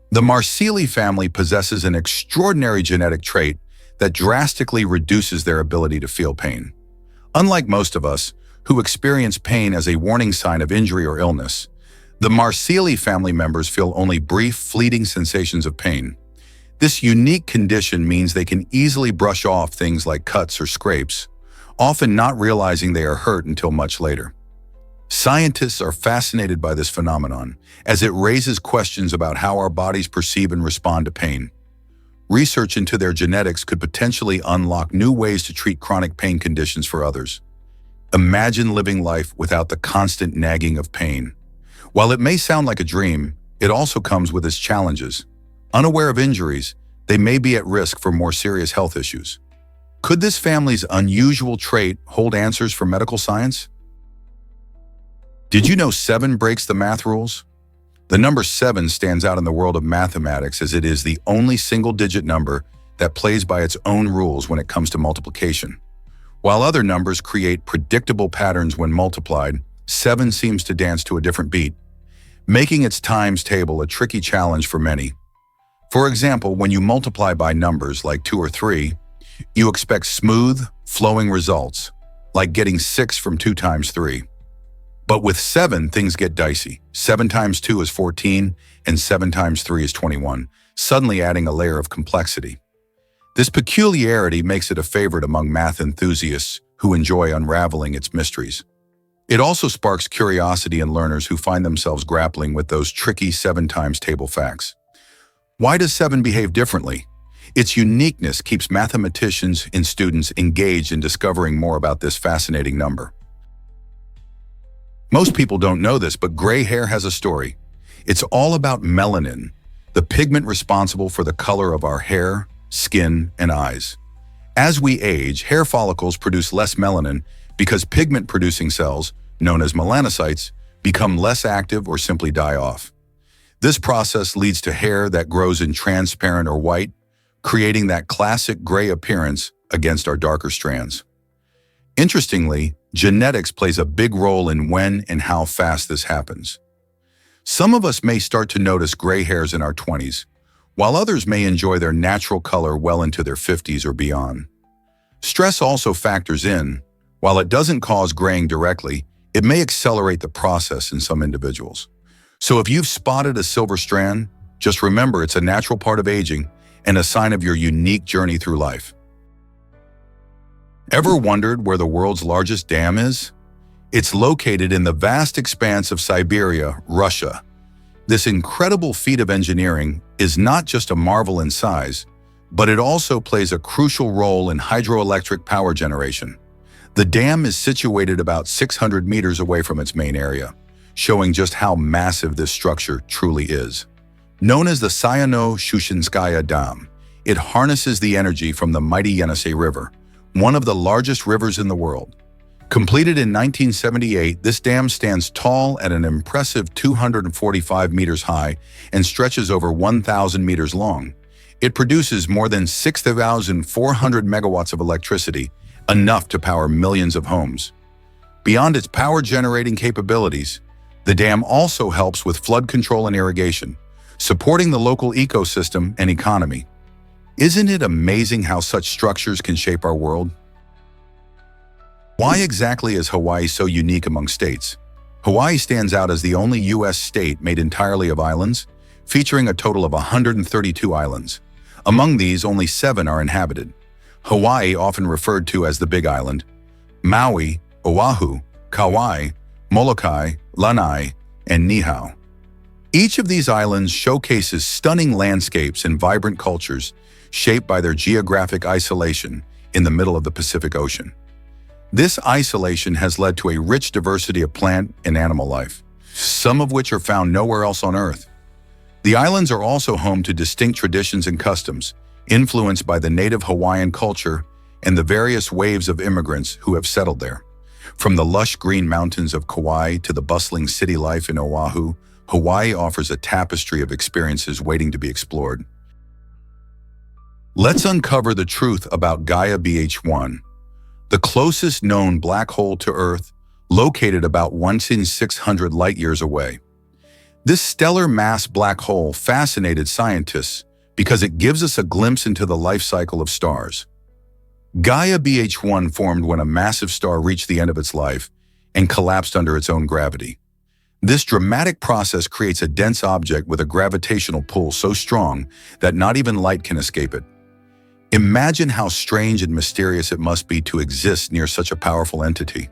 S1: The Marsili family possesses an extraordinary genetic trait that drastically reduces their ability to feel pain. Unlike most of us, who experience pain as a warning sign of injury or illness, the Marsili family members feel only brief, fleeting sensations of pain. This unique condition means they can easily brush off things like cuts or scrapes, often not realizing they are hurt until much later. Scientists are fascinated by this phenomenon, as it raises questions about how our bodies perceive and respond to pain. Research into their genetics could potentially unlock new ways to treat chronic pain conditions for others. Imagine living life without the constant nagging of pain. While it may sound like a dream, it also comes with its challenges. Unaware of injuries, they may be at risk for more serious health issues. Could this family's unusual trait hold answers for medical science? Did you know 7 breaks the math rules? The number 7 stands out in the world of mathematics as it is the only single-digit number that plays by its own rules when it comes to multiplication. While other numbers create predictable patterns when multiplied, 7 seems to dance to a different beat, making its times table a tricky challenge for many. For example, when you multiply by numbers like 2 or 3, you expect smooth, flowing results, like getting 6 from 2 times 3. But with 7, things get dicey. 7 times 2 is 14, and 7 times 3 is 21, suddenly adding a layer of complexity. This peculiarity makes it a favorite among math enthusiasts who enjoy unraveling its mysteries. It also sparks curiosity in learners who find themselves grappling with those tricky 7 times table facts. Why does 7 behave differently? Its uniqueness keeps mathematicians and students engaged in discovering more about this fascinating number. Most people don't know this, but gray hair has a story. It's all about melanin, the pigment responsible for the color of our hair, skin, and eyes. As we age, hair follicles produce less melanin because pigment-producing cells, known as melanocytes, become less active or simply die off. This process leads to hair that grows in transparent or white, creating that classic gray appearance against our darker strands. Interestingly, genetics plays a big role in when and how fast this happens. Some of us may start to notice gray hairs in our 20s, while others may enjoy their natural color well into their 50s or beyond. Stress also factors in. While it doesn't cause graying directly, it may accelerate the process in some individuals. So if you've spotted a silver strand, just remember it's a natural part of aging and a sign of your unique journey through life. Ever wondered where the world's largest dam is? It's located in the vast expanse of Siberia, Russia. This incredible feat of engineering is not just a marvel in size, but it also plays a crucial role in hydroelectric power generation. The dam is situated about 600 meters away from its main area, showing just how massive this structure truly is. Known as the Sayano-Shushenskaya Dam, it harnesses the energy from the mighty Yenisei River, one of the largest rivers in the world. Completed in 1978, this dam stands tall at an impressive 245 meters high and stretches over 1,000 meters long. It produces more than 6,400 megawatts of electricity, enough to power millions of homes. Beyond its power-generating capabilities, the dam also helps with flood control and irrigation, supporting the local ecosystem and economy. Isn't it amazing how such structures can shape our world? Why exactly is Hawaii so unique among states? Hawaii stands out as the only U.S. state made entirely of islands, featuring a total of 132 islands. Among these, only 7 are inhabited. Hawaii, often referred to as the Big Island, Maui, Oahu, Kauai, Molokai, Lanai, and Niihau. Each of these islands showcases stunning landscapes and vibrant cultures shaped by their geographic isolation in the middle of the Pacific Ocean. This isolation has led to a rich diversity of plant and animal life, some of which are found nowhere else on Earth. The islands are also home to distinct traditions and customs, influenced by the native Hawaiian culture and the various waves of immigrants who have settled there. From the lush green mountains of Kauai to the bustling city life in Oahu, Hawaii offers a tapestry of experiences waiting to be explored. Let's uncover the truth about Gaia BH1, the closest known black hole to Earth, located about 1,600 light-years away. This stellar mass black hole fascinated scientists because it gives us a glimpse into the life cycle of stars. Gaia BH1 formed when a massive star reached the end of its life and collapsed under its own gravity. This dramatic process creates a dense object with a gravitational pull so strong that not even light can escape it. Imagine how strange and mysterious it must be to exist near such a powerful entity.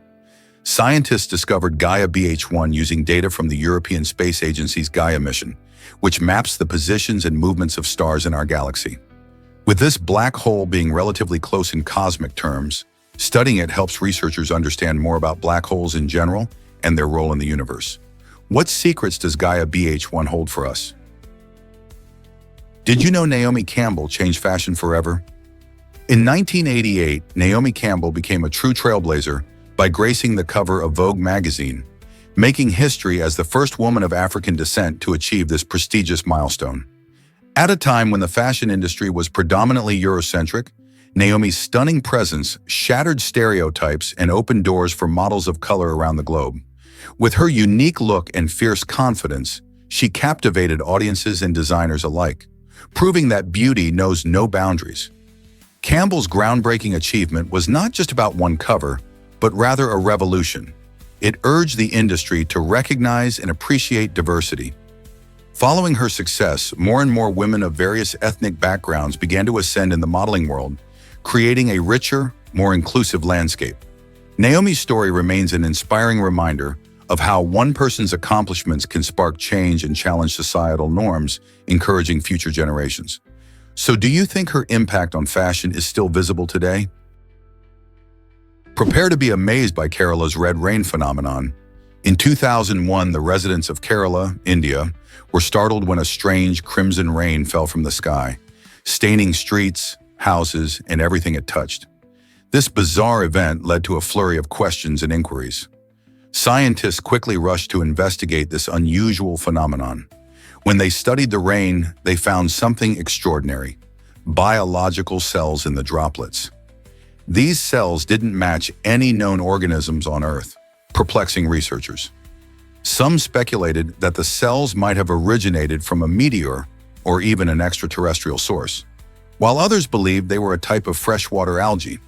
S1: Scientists discovered Gaia BH1 using data from the European Space Agency's Gaia mission, which maps the positions and movements of stars in our galaxy. With this black hole being relatively close in cosmic terms, studying it helps researchers understand more about black holes in general and their role in the universe. What secrets does Gaia BH1 hold for us? Did you know Naomi Campbell changed fashion forever? In 1988, Naomi Campbell became a true trailblazer by gracing the cover of Vogue magazine, making history as the first woman of African descent to achieve this prestigious milestone. At a time when the fashion industry was predominantly Eurocentric, Naomi's stunning presence shattered stereotypes and opened doors for models of color around the globe. With her unique look and fierce confidence, she captivated audiences and designers alike, proving that beauty knows no boundaries. Campbell's groundbreaking achievement was not just about one cover, but rather a revolution. It urged the industry to recognize and appreciate diversity. Following her success, more and more women of various ethnic backgrounds began to ascend in the modeling world, creating a richer, more inclusive landscape. Naomi's story remains an inspiring reminder of how one person's accomplishments can spark change and challenge societal norms, encouraging future generations. So do you think her impact on fashion is still visible today? Prepare to be amazed by Kerala's red rain phenomenon. In 2001, the residents of Kerala, India, were startled when a strange crimson rain fell from the sky, staining streets, houses, and everything it touched. This bizarre event led to a flurry of questions and inquiries. Scientists quickly rushed to investigate this unusual phenomenon. When they studied the rain, they found something extraordinary: biological cells in the droplets. These cells didn't match any known organisms on Earth, perplexing researchers. Some speculated that the cells might have originated from a meteor or even an extraterrestrial source, while others believed they were a type of freshwater algae.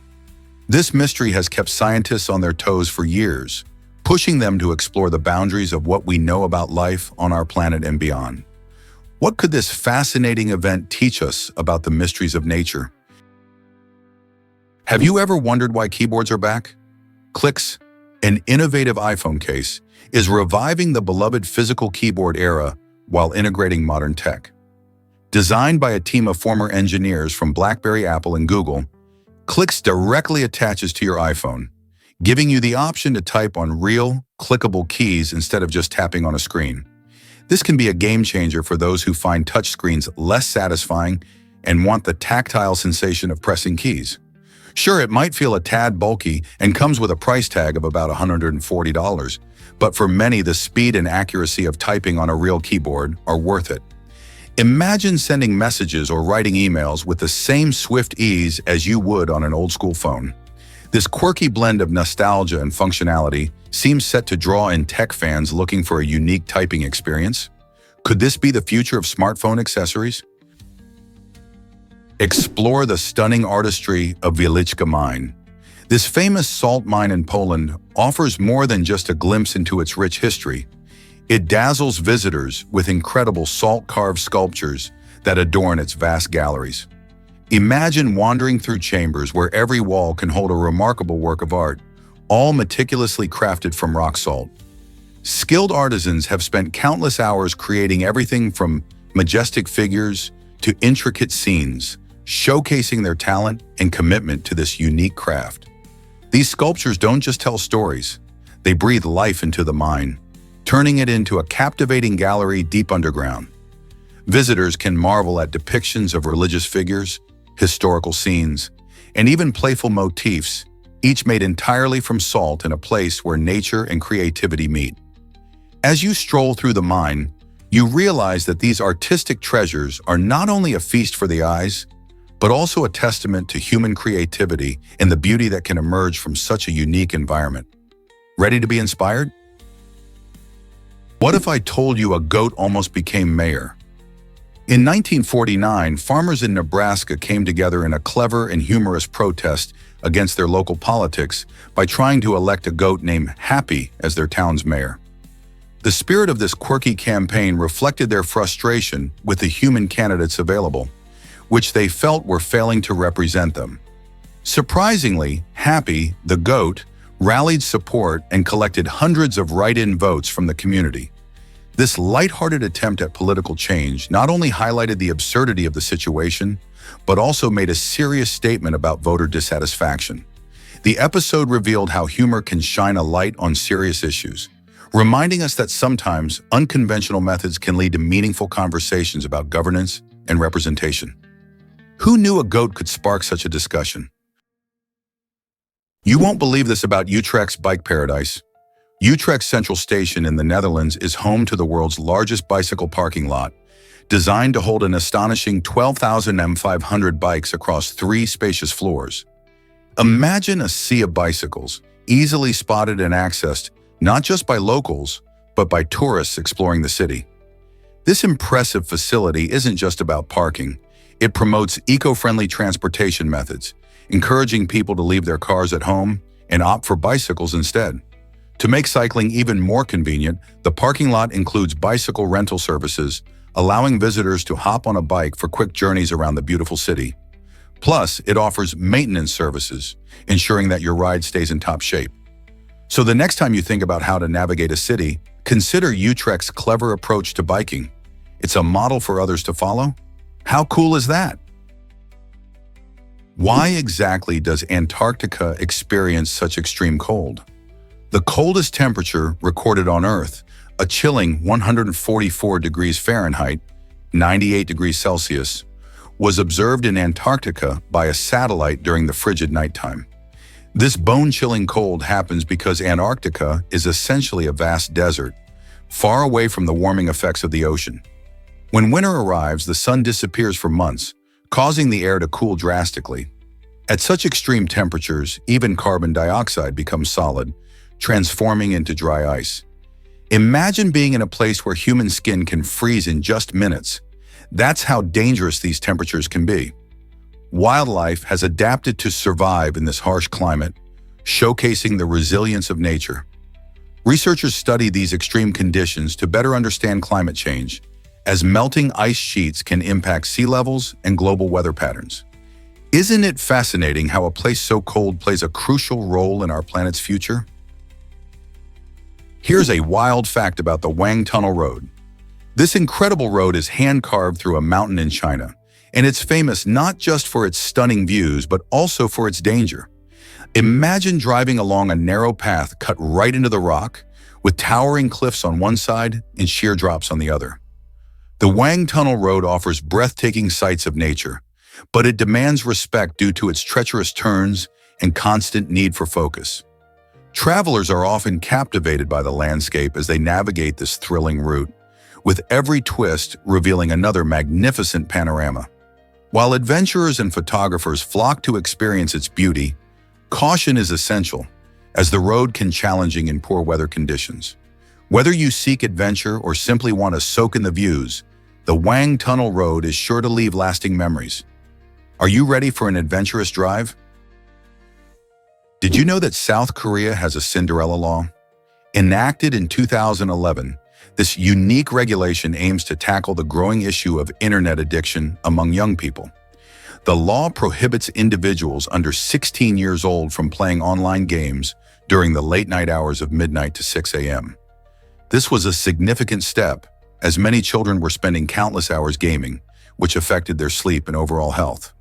S1: This mystery has kept scientists on their toes for years, pushing them to explore the boundaries of what we know about life on our planet and beyond. What could this fascinating event teach us about the mysteries of nature? Have you ever wondered why keyboards are back? Clicks, an innovative iPhone case, is reviving the beloved physical keyboard era while integrating modern tech. Designed by a team of former engineers from BlackBerry, Apple, and Google, Clicks directly attaches to your iPhone, giving you the option to type on real, clickable keys instead of just tapping on a screen. This can be a game changer for those who find touchscreens less satisfying and want the tactile sensation of pressing keys. Sure, it might feel a tad bulky and comes with a price tag of about $140, but for many, the speed and accuracy of typing on a real keyboard are worth it. Imagine sending messages or writing emails with the same swift ease as you would on an old-school phone. This quirky blend of nostalgia and functionality seems set to draw in tech fans looking for a unique typing experience. Could this be the future of smartphone accessories? Explore the stunning artistry of Wieliczka Mine. This famous salt mine in Poland offers more than just a glimpse into its rich history. It dazzles visitors with incredible salt-carved sculptures that adorn its vast galleries. Imagine wandering through chambers where every wall can hold a remarkable work of art, all meticulously crafted from rock salt. Skilled artisans have spent countless hours creating everything from majestic figures to intricate scenes, showcasing their talent and commitment to this unique craft. These sculptures don't just tell stories, they breathe life into the mine, turning it into a captivating gallery deep underground. Visitors can marvel at depictions of religious figures, historical scenes, and even playful motifs, each made entirely from salt in a place where nature and creativity meet. As you stroll through the mine, you realize that these artistic treasures are not only a feast for the eyes, but also a testament to human creativity and the beauty that can emerge from such a unique environment. Ready to be inspired? What if I told you a goat almost became mayor? In 1949, farmers in Nebraska came together in a clever and humorous protest against their local politics by trying to elect a goat named Happy as their town's mayor. The spirit of this quirky campaign reflected their frustration with the human candidates available, which they felt were failing to represent them. Surprisingly, Happy, the goat, rallied support and collected hundreds of write-in votes from the community. This lighthearted attempt at political change not only highlighted the absurdity of the situation, but also made a serious statement about voter dissatisfaction. The episode revealed how humor can shine a light on serious issues, reminding us that sometimes unconventional methods can lead to meaningful conversations about governance and representation. Who knew a goat could spark such a discussion? You won't believe this about Utrecht's bike paradise. Utrecht Central Station in the Netherlands is home to the world's largest bicycle parking lot, designed to hold an astonishing 12,500 bikes across 3 spacious floors. Imagine a sea of bicycles, easily spotted and accessed not just by locals, but by tourists exploring the city. This impressive facility isn't just about parking. It promotes eco-friendly transportation methods, encouraging people to leave their cars at home and opt for bicycles instead. To make cycling even more convenient, the parking lot includes bicycle rental services, allowing visitors to hop on a bike for quick journeys around the beautiful city. Plus, it offers maintenance services, ensuring that your ride stays in top shape. So the next time you think about how to navigate a city, consider Utrecht's clever approach to biking. It's a model for others to follow. How cool is that? Why exactly does Antarctica experience such extreme cold? The coldest temperature recorded on Earth, a chilling 144 degrees Fahrenheit, 98 degrees Celsius, was observed in Antarctica by a satellite during the frigid nighttime. This bone-chilling cold happens because Antarctica is essentially a vast desert, far away from the warming effects of the ocean. When winter arrives, the sun disappears for months, causing the air to cool drastically. At such extreme temperatures, even carbon dioxide becomes solid, transforming into dry ice. Imagine being in a place where human skin can freeze in just minutes. That's how dangerous these temperatures can be. Wildlife has adapted to survive in this harsh climate, showcasing the resilience of nature. Researchers study these extreme conditions to better understand climate change, as melting ice sheets can impact sea levels and global weather patterns. Isn't it fascinating how a place so cold plays a crucial role in our planet's future? Here's a wild fact about the Wang Tunnel Road. This incredible road is hand-carved through a mountain in China, and it's famous not just for its stunning views, but also for its danger. Imagine driving along a narrow path cut right into the rock, with towering cliffs on one side and sheer drops on the other. The Wang Tunnel Road offers breathtaking sights of nature, but it demands respect due to its treacherous turns and constant need for focus. Travelers are often captivated by the landscape as they navigate this thrilling route, with every twist revealing another magnificent panorama. While adventurers and photographers flock to experience its beauty, caution is essential, as the road can be challenging in poor weather conditions. Whether you seek adventure or simply want to soak in the views, the Wang Tunnel Road is sure to leave lasting memories. Are you ready for an adventurous drive? Did you know that South Korea has a Cinderella law? Enacted in 2011, this unique regulation aims to tackle the growing issue of internet addiction among young people. The law prohibits individuals under 16 years old from playing online games during the late-night hours of midnight to 6 a.m. This was a significant step, as many children were spending countless hours gaming, which affected their sleep and overall health.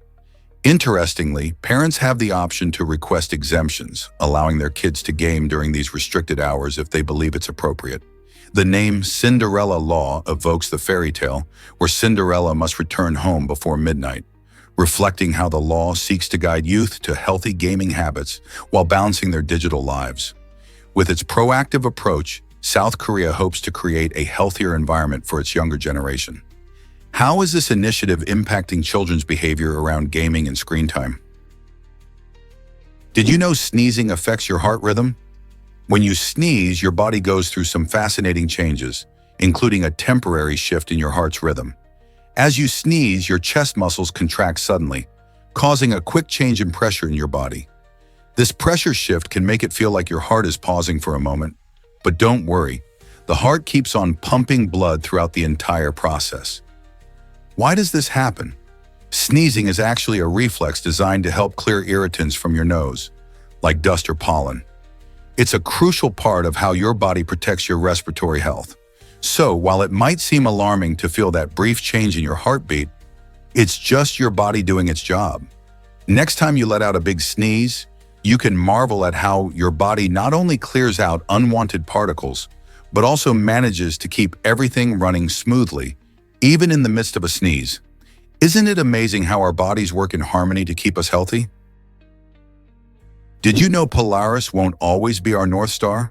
S1: Interestingly, parents have the option to request exemptions, allowing their kids to game during these restricted hours if they believe it's appropriate. The name Cinderella Law evokes the fairy tale where Cinderella must return home before midnight, reflecting how the law seeks to guide youth to healthy gaming habits while balancing their digital lives. With its proactive approach, South Korea hopes to create a healthier environment for its younger generation. How is this initiative impacting children's behavior around gaming and screen time? Did you know sneezing affects your heart rhythm? When you sneeze, your body goes through some fascinating changes, including a temporary shift in your heart's rhythm. As you sneeze, your chest muscles contract suddenly, causing a quick change in pressure in your body. This pressure shift can make it feel like your heart is pausing for a moment, but don't worry, the heart keeps on pumping blood throughout the entire process. Why does this happen? Sneezing is actually a reflex designed to help clear irritants from your nose, like dust or pollen. It's a crucial part of how your body protects your respiratory health. So, while it might seem alarming to feel that brief change in your heartbeat, it's just your body doing its job. Next time you let out a big sneeze, you can marvel at how your body not only clears out unwanted particles, but also manages to keep everything running smoothly, even in the midst of a sneeze. Isn't it amazing how our bodies work in harmony to keep us healthy? Did you know Polaris won't always be our North Star?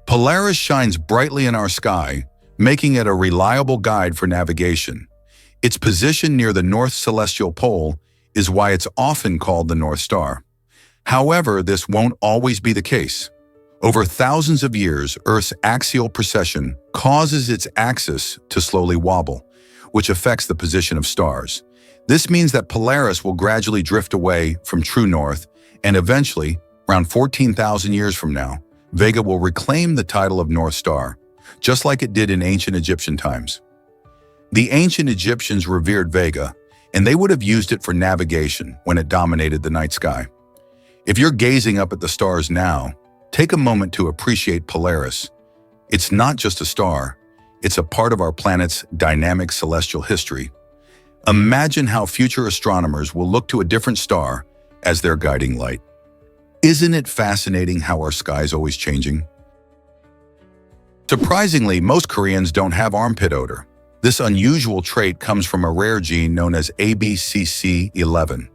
S1: Polaris shines brightly in our sky, making it a reliable guide for navigation. Its position near the North Celestial Pole is why it's often called the North Star. However, this won't always be the case. Over thousands of years, Earth's axial precession causes its axis to slowly wobble, which affects the position of stars. This means that Polaris will gradually drift away from true north, and eventually, around 14,000 years from now, Vega will reclaim the title of North Star, just like it did in ancient Egyptian times. The ancient Egyptians revered Vega, and they would have used it for navigation when it dominated the night sky. If you're gazing up at the stars now, take a moment to appreciate Polaris. It's not just a star, it's a part of our planet's dynamic celestial history. Imagine how future astronomers will look to a different star as their guiding light. Isn't it fascinating how our sky is always changing? Surprisingly, most Koreans don't have armpit odor. This unusual trait comes from a rare gene known as ABCC11.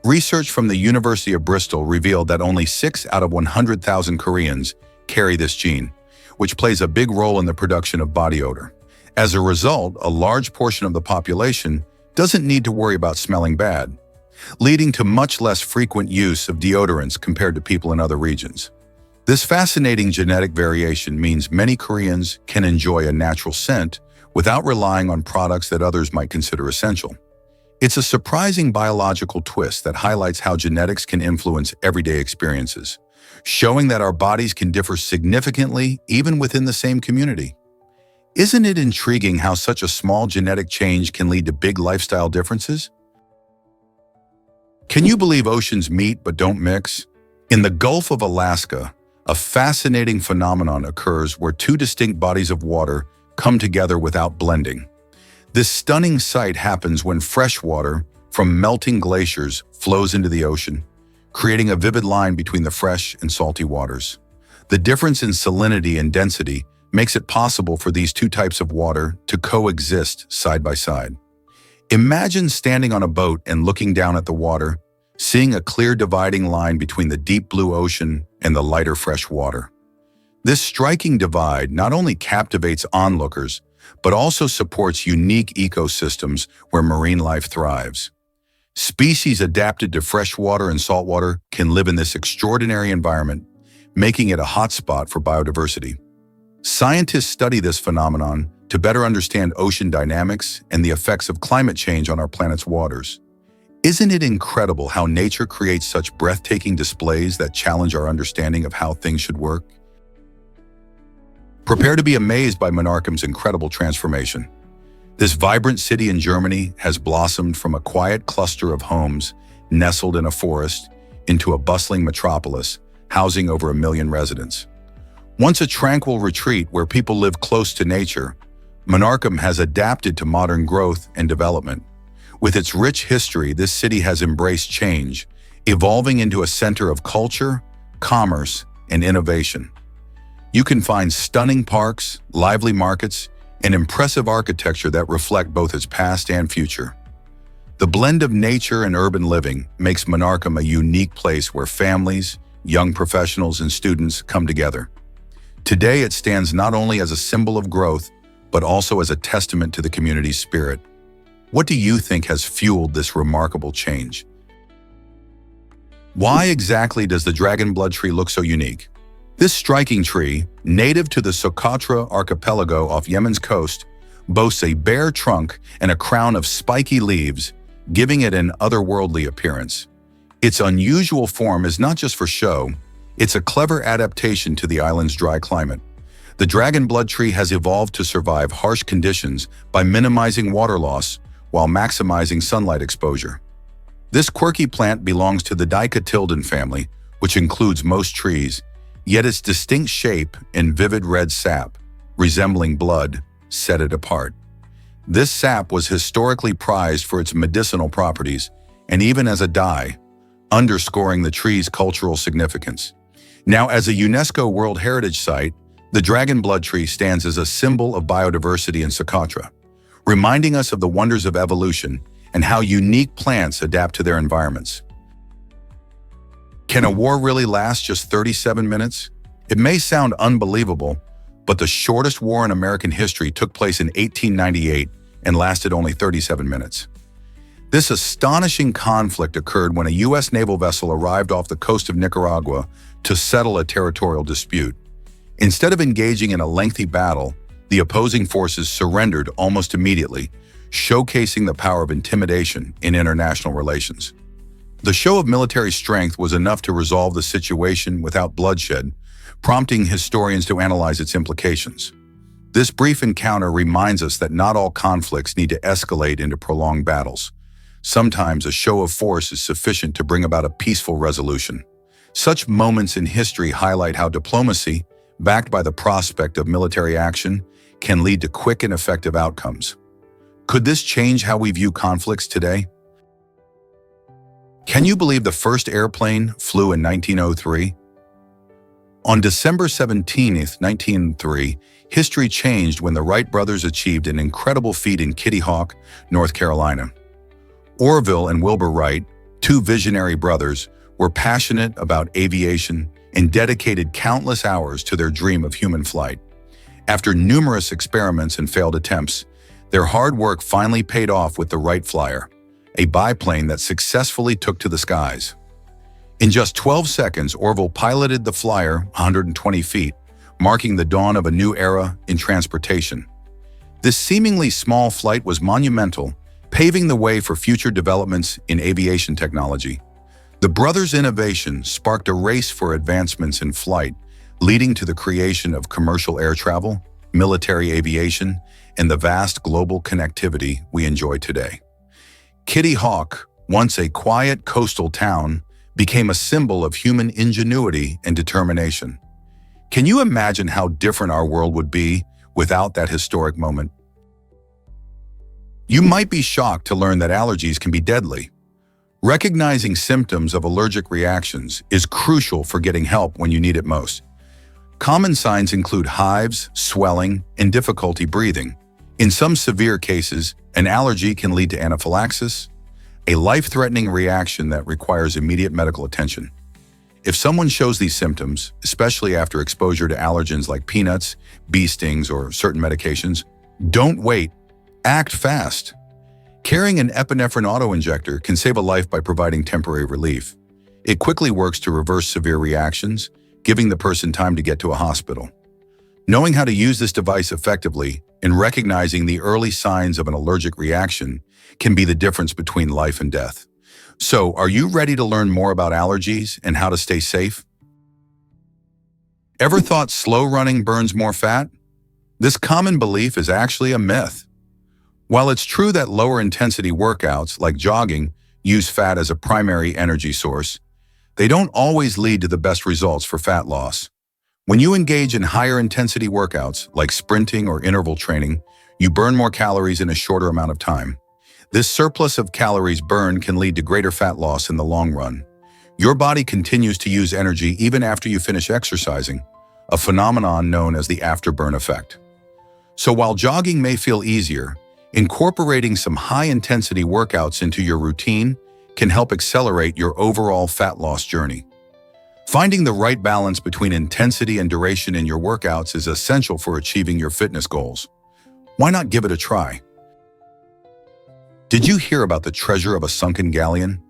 S1: Research from the University of Bristol revealed that only 6 out of 100,000 Koreans carry this gene, which plays a big role in the production of body odor. As a result, a large portion of the population doesn't need to worry about smelling bad, leading to much less frequent use of deodorants compared to people in other regions. This fascinating genetic variation means many Koreans can enjoy a natural scent without relying on products that others might consider essential. It's a surprising biological twist that highlights how genetics can influence everyday experiences, showing that our bodies can differ significantly even within the same community. Isn't it intriguing how such a small genetic change can lead to big lifestyle differences? Can you believe oceans meet but don't mix? In the Gulf of Alaska, a fascinating phenomenon occurs where two distinct bodies of water come together without blending. This stunning sight happens when fresh water from melting glaciers flows into the ocean, creating a vivid line between the fresh and salty waters. The difference in salinity and density makes it possible for these two types of water to coexist side by side. Imagine standing on a boat and looking down at the water, seeing a clear dividing line between the deep blue ocean and the lighter fresh water. This striking divide not only captivates onlookers, but also supports unique ecosystems where marine life thrives. Species adapted to freshwater and saltwater can live in this extraordinary environment, making it a hotspot for biodiversity. Scientists study this phenomenon to better understand ocean dynamics and the effects of climate change on our planet's waters. Isn't it incredible how nature creates such breathtaking displays that challenge our understanding of how things should work? Prepare to be amazed by Menorcam's incredible transformation. This vibrant city in Germany has blossomed from a quiet cluster of homes nestled in a forest into a bustling metropolis housing over 1 million residents. Once a tranquil retreat where people live close to nature, Menorcam has adapted to modern growth and development. With its rich history, this city has embraced change, evolving into a center of culture, commerce, and innovation. You can find stunning parks, lively markets, and impressive architecture that reflect both its past and future. The blend of nature and urban living makes Menorcam a unique place where families, young professionals, and students come together. Today, it stands not only as a symbol of growth, but also as a testament to the community's spirit. What do you think has fueled this remarkable change? Why exactly does the dragon blood tree look so unique? This striking tree, native to the Socotra archipelago off Yemen's coast, boasts a bare trunk and a crown of spiky leaves, giving it an otherworldly appearance. Its unusual form is not just for show, it's a clever adaptation to the island's dry climate. The dragon blood tree has evolved to survive harsh conditions by minimizing water loss while maximizing sunlight exposure. This quirky plant belongs to the dicotyledon family, which includes most trees, yet its distinct shape and vivid red sap, resembling blood, set it apart. This sap was historically prized for its medicinal properties and even as a dye, underscoring the tree's cultural significance. Now, as a UNESCO World Heritage Site, the dragon blood tree stands as a symbol of biodiversity in Socotra, reminding us of the wonders of evolution and how unique plants adapt to their environments. Can a war really last just 37 minutes? It may sound unbelievable, but the shortest war in American history took place in 1898 and lasted only 37 minutes. This astonishing conflict occurred when a U.S. naval vessel arrived off the coast of Nicaragua to settle a territorial dispute. Instead of engaging in a lengthy battle, the opposing forces surrendered almost immediately, showcasing the power of intimidation in international relations. The show of military strength was enough to resolve the situation without bloodshed, prompting historians to analyze its implications. This brief encounter reminds us that not all conflicts need to escalate into prolonged battles. Sometimes a show of force is sufficient to bring about a peaceful resolution. Such moments in history highlight how diplomacy, backed by the prospect of military action, can lead to quick and effective outcomes. Could this change how we view conflicts today? Can you believe the first airplane flew in 1903? On December 17, 1903, history changed when the Wright brothers achieved an incredible feat in Kitty Hawk, North Carolina. Orville and Wilbur Wright, two visionary brothers, were passionate about aviation and dedicated countless hours to their dream of human flight. After numerous experiments and failed attempts, their hard work finally paid off with the Wright Flyer, a biplane that successfully took to the skies. In just 12 seconds, Orville piloted the Flyer 120 feet, marking the dawn of a new era in transportation. This seemingly small flight was monumental, paving the way for future developments in aviation technology. The brothers' innovation sparked a race for advancements in flight, leading to the creation of commercial air travel, military aviation, and the vast global connectivity we enjoy today. Kitty Hawk, once a quiet coastal town, became a symbol of human ingenuity and determination. Can you imagine how different our world would be without that historic moment? You might be shocked to learn that allergies can be deadly. Recognizing symptoms of allergic reactions is crucial for getting help when you need it most. Common signs include hives, swelling, and difficulty breathing. In some severe cases, an allergy can lead to anaphylaxis, a life-threatening reaction that requires immediate medical attention. If someone shows these symptoms, especially after exposure to allergens like peanuts, bee stings, or certain medications, don't wait. Act fast. Carrying an epinephrine auto-injector can save a life by providing temporary relief. It quickly works to reverse severe reactions, giving the person time to get to a hospital. Knowing how to use this device effectively and recognizing the early signs of an allergic reaction can be the difference between life and death. So, are you ready to learn more about allergies and how to stay safe? Ever thought slow running burns more fat? This common belief is actually a myth. While it's true that lower intensity workouts like jogging use fat as a primary energy source, they don't always lead to the best results for fat loss. When you engage in higher intensity workouts like sprinting or interval training, you burn more calories in a shorter amount of time. This surplus of calories burned can lead to greater fat loss in the long run. Your body continues to use energy even after you finish exercising, a phenomenon known as the afterburn effect. So while jogging may feel easier, incorporating some high-intensity workouts into your routine can help accelerate your overall fat loss journey. Finding the right balance between intensity and duration in your workouts is essential for achieving your fitness goals. Why not give it a try? Did you hear about the treasure of a sunken galleon?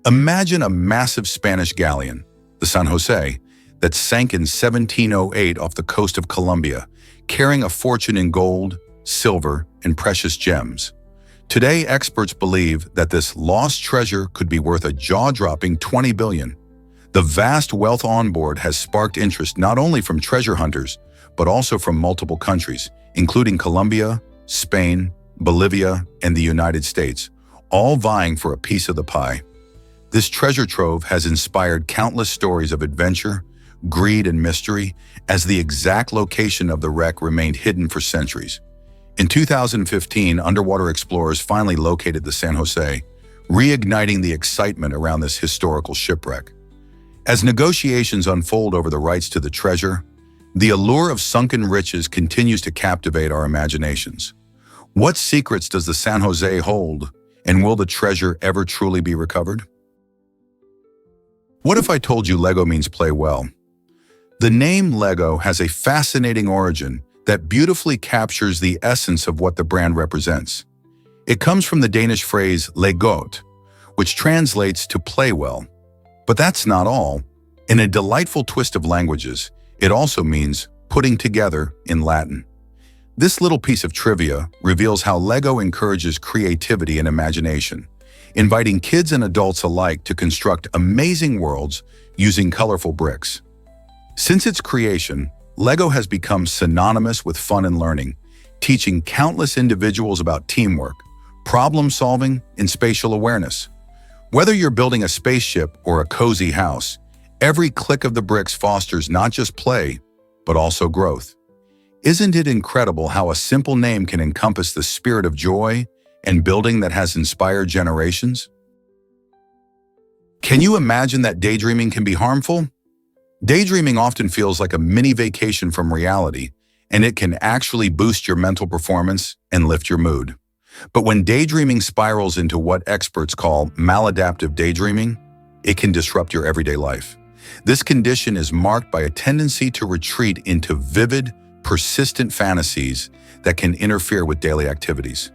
S1: Imagine a massive Spanish galleon, the San Jose, that sank in 1708 off the coast of Colombia, carrying a fortune in gold, silver, and precious gems. Today, experts believe that this lost treasure could be worth a jaw-dropping $20 billion. The vast wealth on board has sparked interest not only from treasure hunters, but also from multiple countries, including Colombia, Spain, Bolivia, and the United States, all vying for a piece of the pie. This treasure trove has inspired countless stories of adventure, greed, and mystery, as the exact location of the wreck remained hidden for centuries. In 2015, underwater explorers finally located the San Jose, reigniting the excitement around this historical shipwreck. As negotiations unfold over the rights to the treasure, the allure of sunken riches continues to captivate our imaginations. What secrets does the San Jose hold, and will the treasure ever truly be recovered? What if I told you Lego means play well? The name Lego has a fascinating origin that beautifully captures the essence of what the brand represents. It comes from the Danish phrase legot, which translates to play well. But that's not all. In a delightful twist of languages, it also means putting together in Latin. This little piece of trivia reveals how Lego encourages creativity and imagination, inviting kids and adults alike to construct amazing worlds using colorful bricks. Since its creation, Lego has become synonymous with fun and learning, teaching countless individuals about teamwork, problem-solving, and spatial awareness. Whether you're building a spaceship or a cozy house, every click of the bricks fosters not just play, but also growth. Isn't it incredible how a simple name can encompass the spirit of joy and building that has inspired generations? Can you imagine that daydreaming can be harmful? Daydreaming often feels like a mini vacation from reality, and it can actually boost your mental performance and lift your mood. But when daydreaming spirals into what experts call maladaptive daydreaming, it can disrupt your everyday life. This condition is marked by a tendency to retreat into vivid, persistent fantasies that can interfere with daily activities.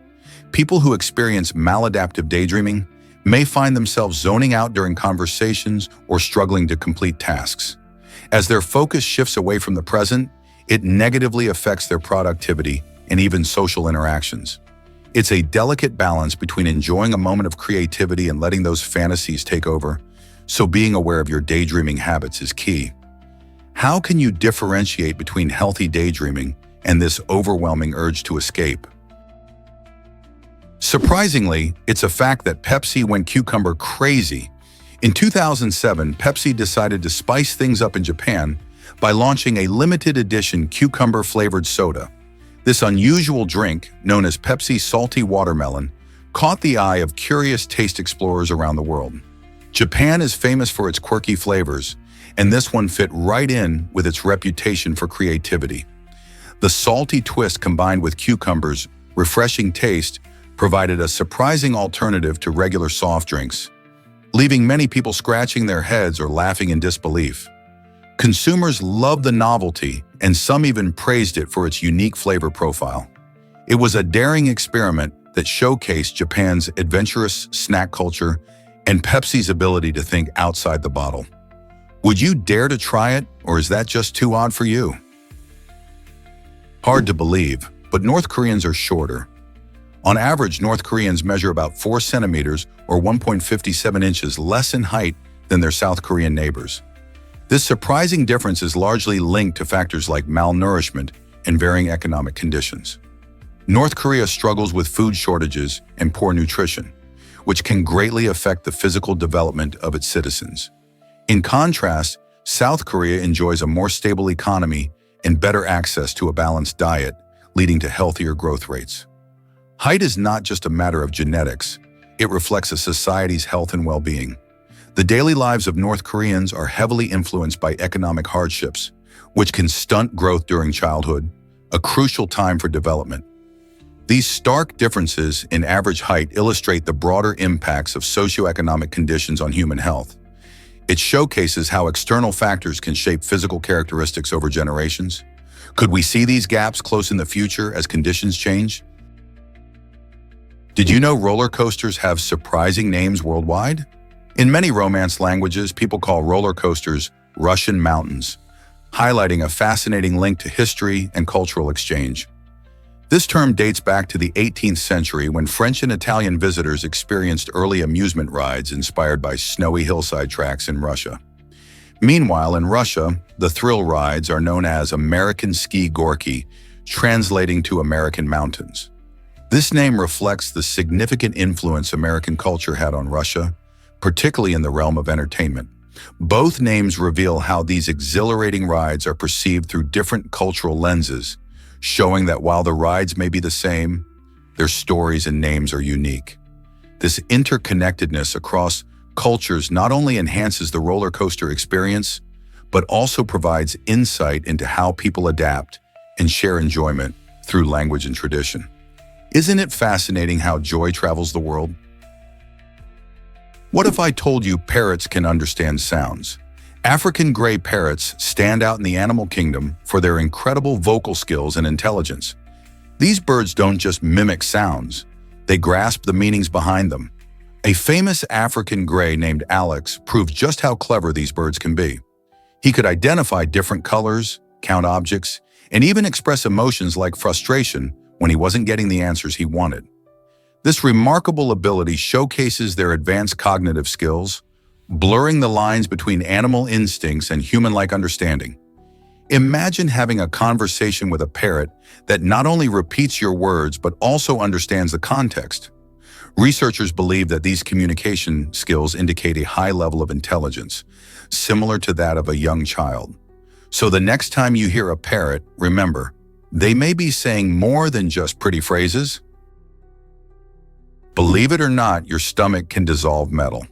S1: People who experience maladaptive daydreaming may find themselves zoning out during conversations or struggling to complete tasks. As their focus shifts away from the present, it negatively affects their productivity and even social interactions. It's a delicate balance between enjoying a moment of creativity and letting those fantasies take over, so being aware of your daydreaming habits is key. How can you differentiate between healthy daydreaming and this overwhelming urge to escape? Surprisingly, it's a fact that Pepsi went cucumber crazy. In 2007, Pepsi decided to spice things up in Japan by launching a limited edition cucumber-flavored soda. This unusual drink, known as Pepsi Salty Watermelon, caught the eye of curious taste explorers around the world. Japan is famous for its quirky flavors, and this one fit right in with its reputation for creativity. The salty twist combined with cucumbers refreshing taste provided a surprising alternative to regular soft drinks, leaving many people scratching their heads or laughing in disbelief. Consumers loved the novelty, and some even praised it for its unique flavor profile. It was a daring experiment that showcased Japan's adventurous snack culture and Pepsi's ability to think outside the bottle. Would you dare to try it, or is that just too odd for you? Hard to believe, but North Koreans are shorter. On average, North Koreans measure about 4 centimeters or 1.57 inches less in height than their South Korean neighbors. This surprising difference is largely linked to factors like malnourishment and varying economic conditions. North Korea struggles with food shortages and poor nutrition, which can greatly affect the physical development of its citizens. In contrast, South Korea enjoys a more stable economy and better access to a balanced diet, leading to healthier growth rates. Height is not just a matter of genetics, it reflects a society's health and well-being. The daily lives of North Koreans are heavily influenced by economic hardships, which can stunt growth during childhood, a crucial time for development. These stark differences in average height illustrate the broader impacts of socioeconomic conditions on human health. It showcases how external factors can shape physical characteristics over generations. Could we see these gaps close in the future as conditions change? Did you know roller coasters have surprising names worldwide? In many Romance languages, people call roller coasters Russian mountains, highlighting a fascinating link to history and cultural exchange. This term dates back to the 18th century when French and Italian visitors experienced early amusement rides inspired by snowy hillside tracks in Russia. Meanwhile, in Russia, the thrill rides are known as American ski gorky, translating to American mountains. This name reflects the significant influence American culture had on Russia, particularly in the realm of entertainment. Both names reveal how these exhilarating rides are perceived through different cultural lenses, showing that while the rides may be the same, their stories and names are unique. This interconnectedness across cultures not only enhances the roller coaster experience, but also provides insight into how people adapt and share enjoyment through language and tradition. Isn't it fascinating how joy travels the world? What if I told you parrots can understand sounds? African gray parrots stand out in the animal kingdom for their incredible vocal skills and intelligence. These birds don't just mimic sounds, they grasp the meanings behind them. A famous African gray named Alex proved just how clever these birds can be. He could identify different colors, count objects, and even express emotions like frustration when he wasn't getting the answers he wanted. This remarkable ability showcases their advanced cognitive skills, blurring the lines between animal instincts and human-like understanding. Imagine having a conversation with a parrot that not only repeats your words but also understands the context. Researchers believe that these communication skills indicate a high level of intelligence, similar to that of a young child. So the next time you hear a parrot, remember, they may be saying more than just pretty phrases. Believe it or not, your stomach can dissolve metal.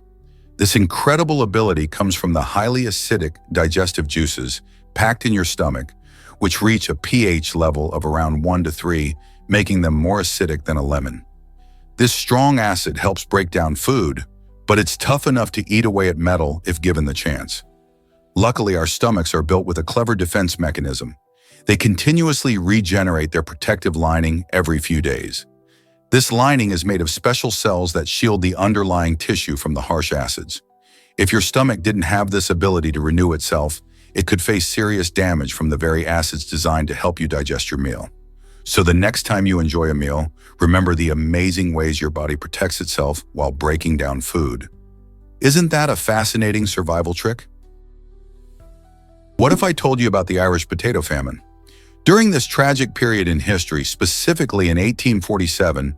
S1: This incredible ability comes from the highly acidic digestive juices packed in your stomach, which reach a pH level of around 1 to 3, making them more acidic than a lemon. This strong acid helps break down food, but it's tough enough to eat away at metal if given the chance. Luckily, our stomachs are built with a clever defense mechanism. They continuously regenerate their protective lining every few days. This lining is made of special cells that shield the underlying tissue from the harsh acids. If your stomach didn't have this ability to renew itself, it could face serious damage from the very acids designed to help you digest your meal. So the next time you enjoy a meal, remember the amazing ways your body protects itself while breaking down food. Isn't that a fascinating survival trick? What if I told you about the Irish potato famine? During this tragic period in history, specifically in 1847,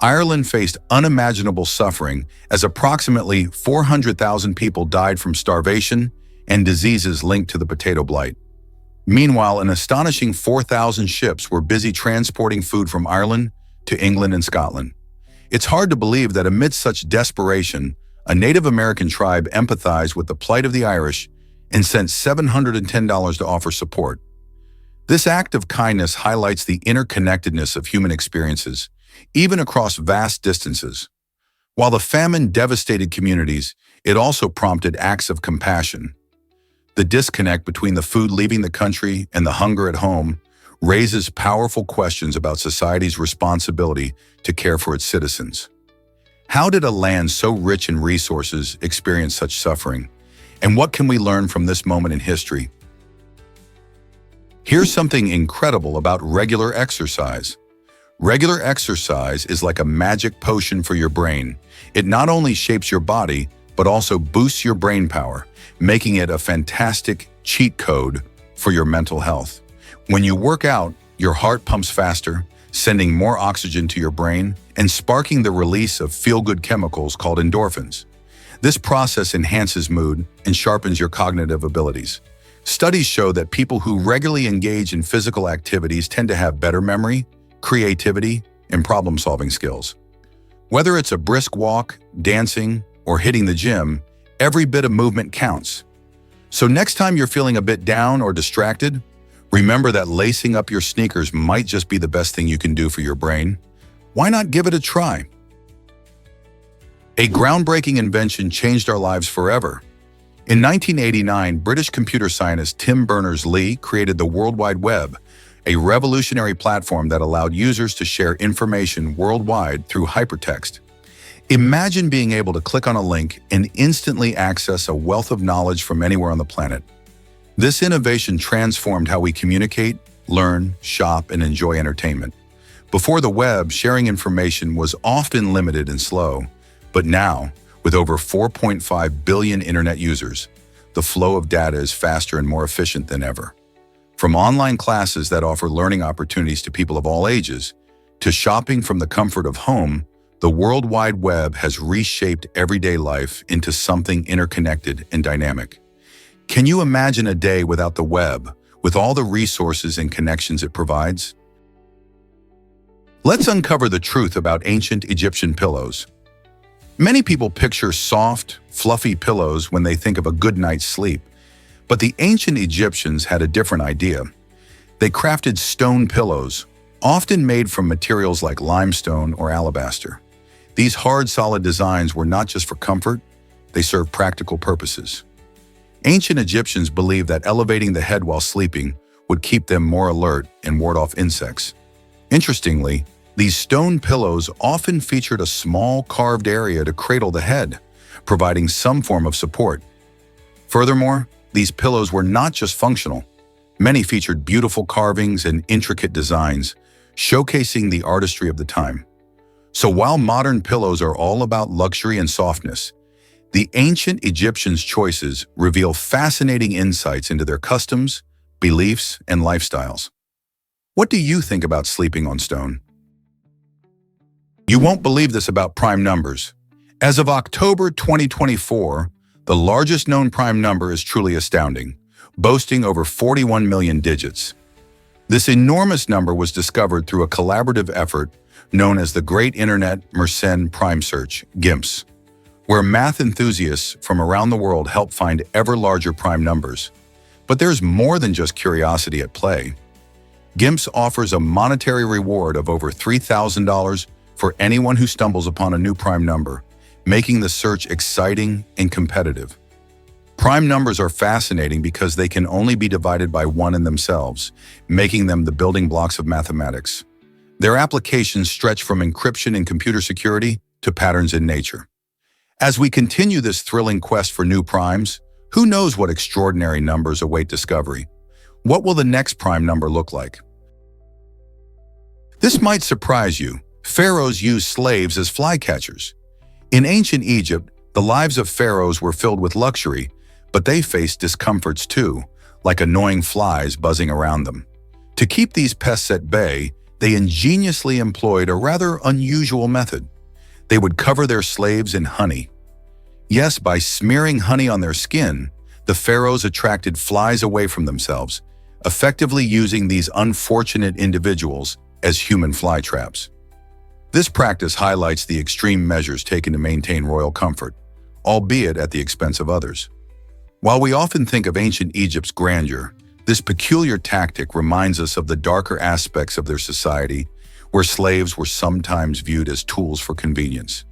S1: Ireland faced unimaginable suffering as approximately 400,000 people died from starvation and diseases linked to the potato blight. Meanwhile, an astonishing 4,000 ships were busy transporting food from Ireland to England and Scotland. It's hard to believe that amidst such desperation, a Native American tribe empathized with the plight of the Irish and sent $710 to offer support. This act of kindness highlights the interconnectedness of human experiences, even across vast distances. While the famine devastated communities, it also prompted acts of compassion. The disconnect between the food leaving the country and the hunger at home raises powerful questions about society's responsibility to care for its citizens. How did a land so rich in resources experience such suffering? And what can we learn from this moment in history? Here's something incredible about regular exercise. Regular exercise is like a magic potion for your brain. It not only shapes your body, but also boosts your brain power, making it a fantastic cheat code for your mental health. When you work out, your heart pumps faster, sending more oxygen to your brain and sparking the release of feel-good chemicals called endorphins. This process enhances mood and sharpens your cognitive abilities. Studies show that people who regularly engage in physical activities tend to have better memory, creativity, and problem-solving skills. Whether it's a brisk walk, dancing, or hitting the gym, every bit of movement counts. So next time you're feeling a bit down or distracted, remember that lacing up your sneakers might just be the best thing you can do for your brain. Why not give it a try? A groundbreaking invention changed our lives forever. In 1989, British computer scientist Tim Berners-Lee created the World Wide Web, a revolutionary platform that allowed users to share information worldwide through hypertext. Imagine being able to click on a link and instantly access a wealth of knowledge from anywhere on the planet. This innovation transformed how we communicate, learn, shop, and enjoy entertainment. Before the web, sharing information was often limited and slow, but now, with over 4.5 billion internet users, the flow of data is faster and more efficient than ever. From online classes that offer learning opportunities to people of all ages, to shopping from the comfort of home, the World Wide Web has reshaped everyday life into something interconnected and dynamic. Can you imagine a day without the web, with all the resources and connections it provides? Let's uncover the truth about ancient Egyptian pillows. Many people picture soft, fluffy pillows when they think of a good night's sleep, but the ancient Egyptians had a different idea. They crafted stone pillows, often made from materials like limestone or alabaster. These hard, solid designs were not just for comfort, they served practical purposes. Ancient Egyptians believed that elevating the head while sleeping would keep them more alert and ward off insects. Interestingly, these stone pillows often featured a small carved area to cradle the head, providing some form of support. Furthermore, these pillows were not just functional. Many featured beautiful carvings and intricate designs, showcasing the artistry of the time. So while modern pillows are all about luxury and softness, the ancient Egyptians' choices reveal fascinating insights into their customs, beliefs, and lifestyles. What do you think about sleeping on stone? You won't believe this about prime numbers. As of October 2024, the largest known prime number is truly astounding, boasting over 41 million digits. This enormous number was discovered through a collaborative effort known as the Great Internet Mersenne Prime Search, GIMPS, where math enthusiasts from around the world help find ever larger prime numbers. But there's more than just curiosity at play. GIMPS offers a monetary reward of over $3,000 for anyone who stumbles upon a new prime number, making the search exciting and competitive. Prime numbers are fascinating because they can only be divided by one in themselves, making them the building blocks of mathematics. Their applications stretch from encryption and computer security to patterns in nature. As we continue this thrilling quest for new primes, who knows what extraordinary numbers await discovery? What will the next prime number look like? This might surprise you. Pharaohs used slaves as flycatchers. In ancient Egypt, the lives of pharaohs were filled with luxury, but they faced discomforts too, like annoying flies buzzing around them. To keep these pests at bay, they ingeniously employed a rather unusual method. They would cover their slaves in honey. Yes, by smearing honey on their skin, the pharaohs attracted flies away from themselves, effectively using these unfortunate individuals as human fly traps. This practice highlights the extreme measures taken to maintain royal comfort, albeit at the expense of others. While we often think of ancient Egypt's grandeur, This peculiar tactic reminds us of the darker aspects of their society, where slaves were sometimes viewed as tools for convenience.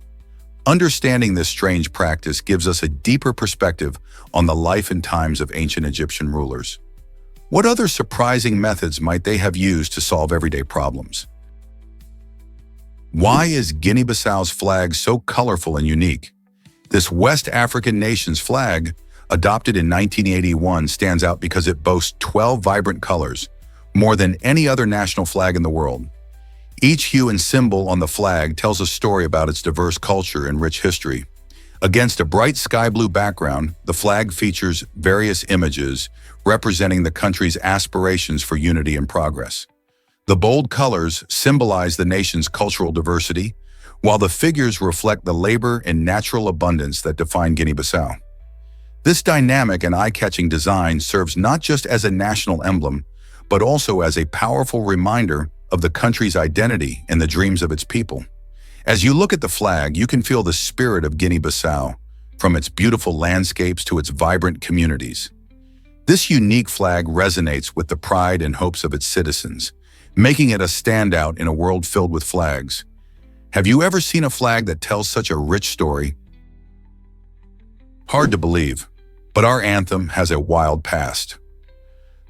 S1: Understanding this strange practice gives us a deeper perspective on the life and times of ancient Egyptian rulers. What other surprising methods might they have used to solve everyday problems? Why is Guinea-Bissau's flag so colorful and unique? This West African nation's flag, adopted in 1981, stands out because it boasts 12 vibrant colors, more than any other national flag in the world. Each hue and symbol on the flag tells a story about its diverse culture and rich history. Against a bright sky blue background, the flag features various images representing the country's aspirations for unity and progress. The bold colors symbolize the nation's cultural diversity, while the figures reflect the labor and natural abundance that define Guinea-Bissau. This dynamic and eye-catching design serves not just as a national emblem, but also as a powerful reminder of the country's identity and the dreams of its people. As you look at the flag, you can feel the spirit of Guinea-Bissau, from its beautiful landscapes to its vibrant communities. This unique flag resonates with the pride and hopes of its citizens, making it a standout in a world filled with flags. Have you ever seen a flag that tells such a rich story? Hard to believe, but our anthem has a wild past.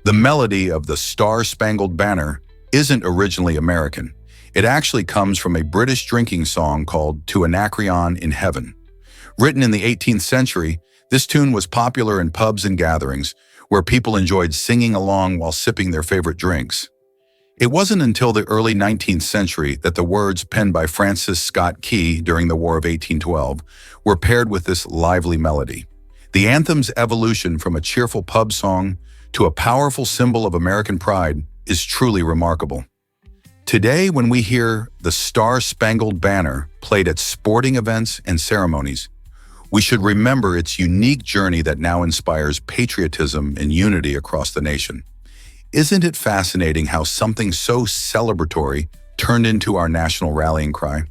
S1: The melody of the Star-Spangled Banner isn't originally American. It actually comes from a British drinking song called To Anacreon in Heaven. Written in the 18th century, this tune was popular in pubs and gatherings, where people enjoyed singing along while sipping their favorite drinks. It wasn't until the early 19th century that the words penned by Francis Scott Key during the War of 1812 were paired with this lively melody. The anthem's evolution from a cheerful pub song to a powerful symbol of American pride is truly remarkable. Today, when we hear the Star-Spangled Banner played at sporting events and ceremonies, we should remember its unique journey that now inspires patriotism and unity across the nation. Isn't it fascinating how something so celebratory turned into our national rallying cry?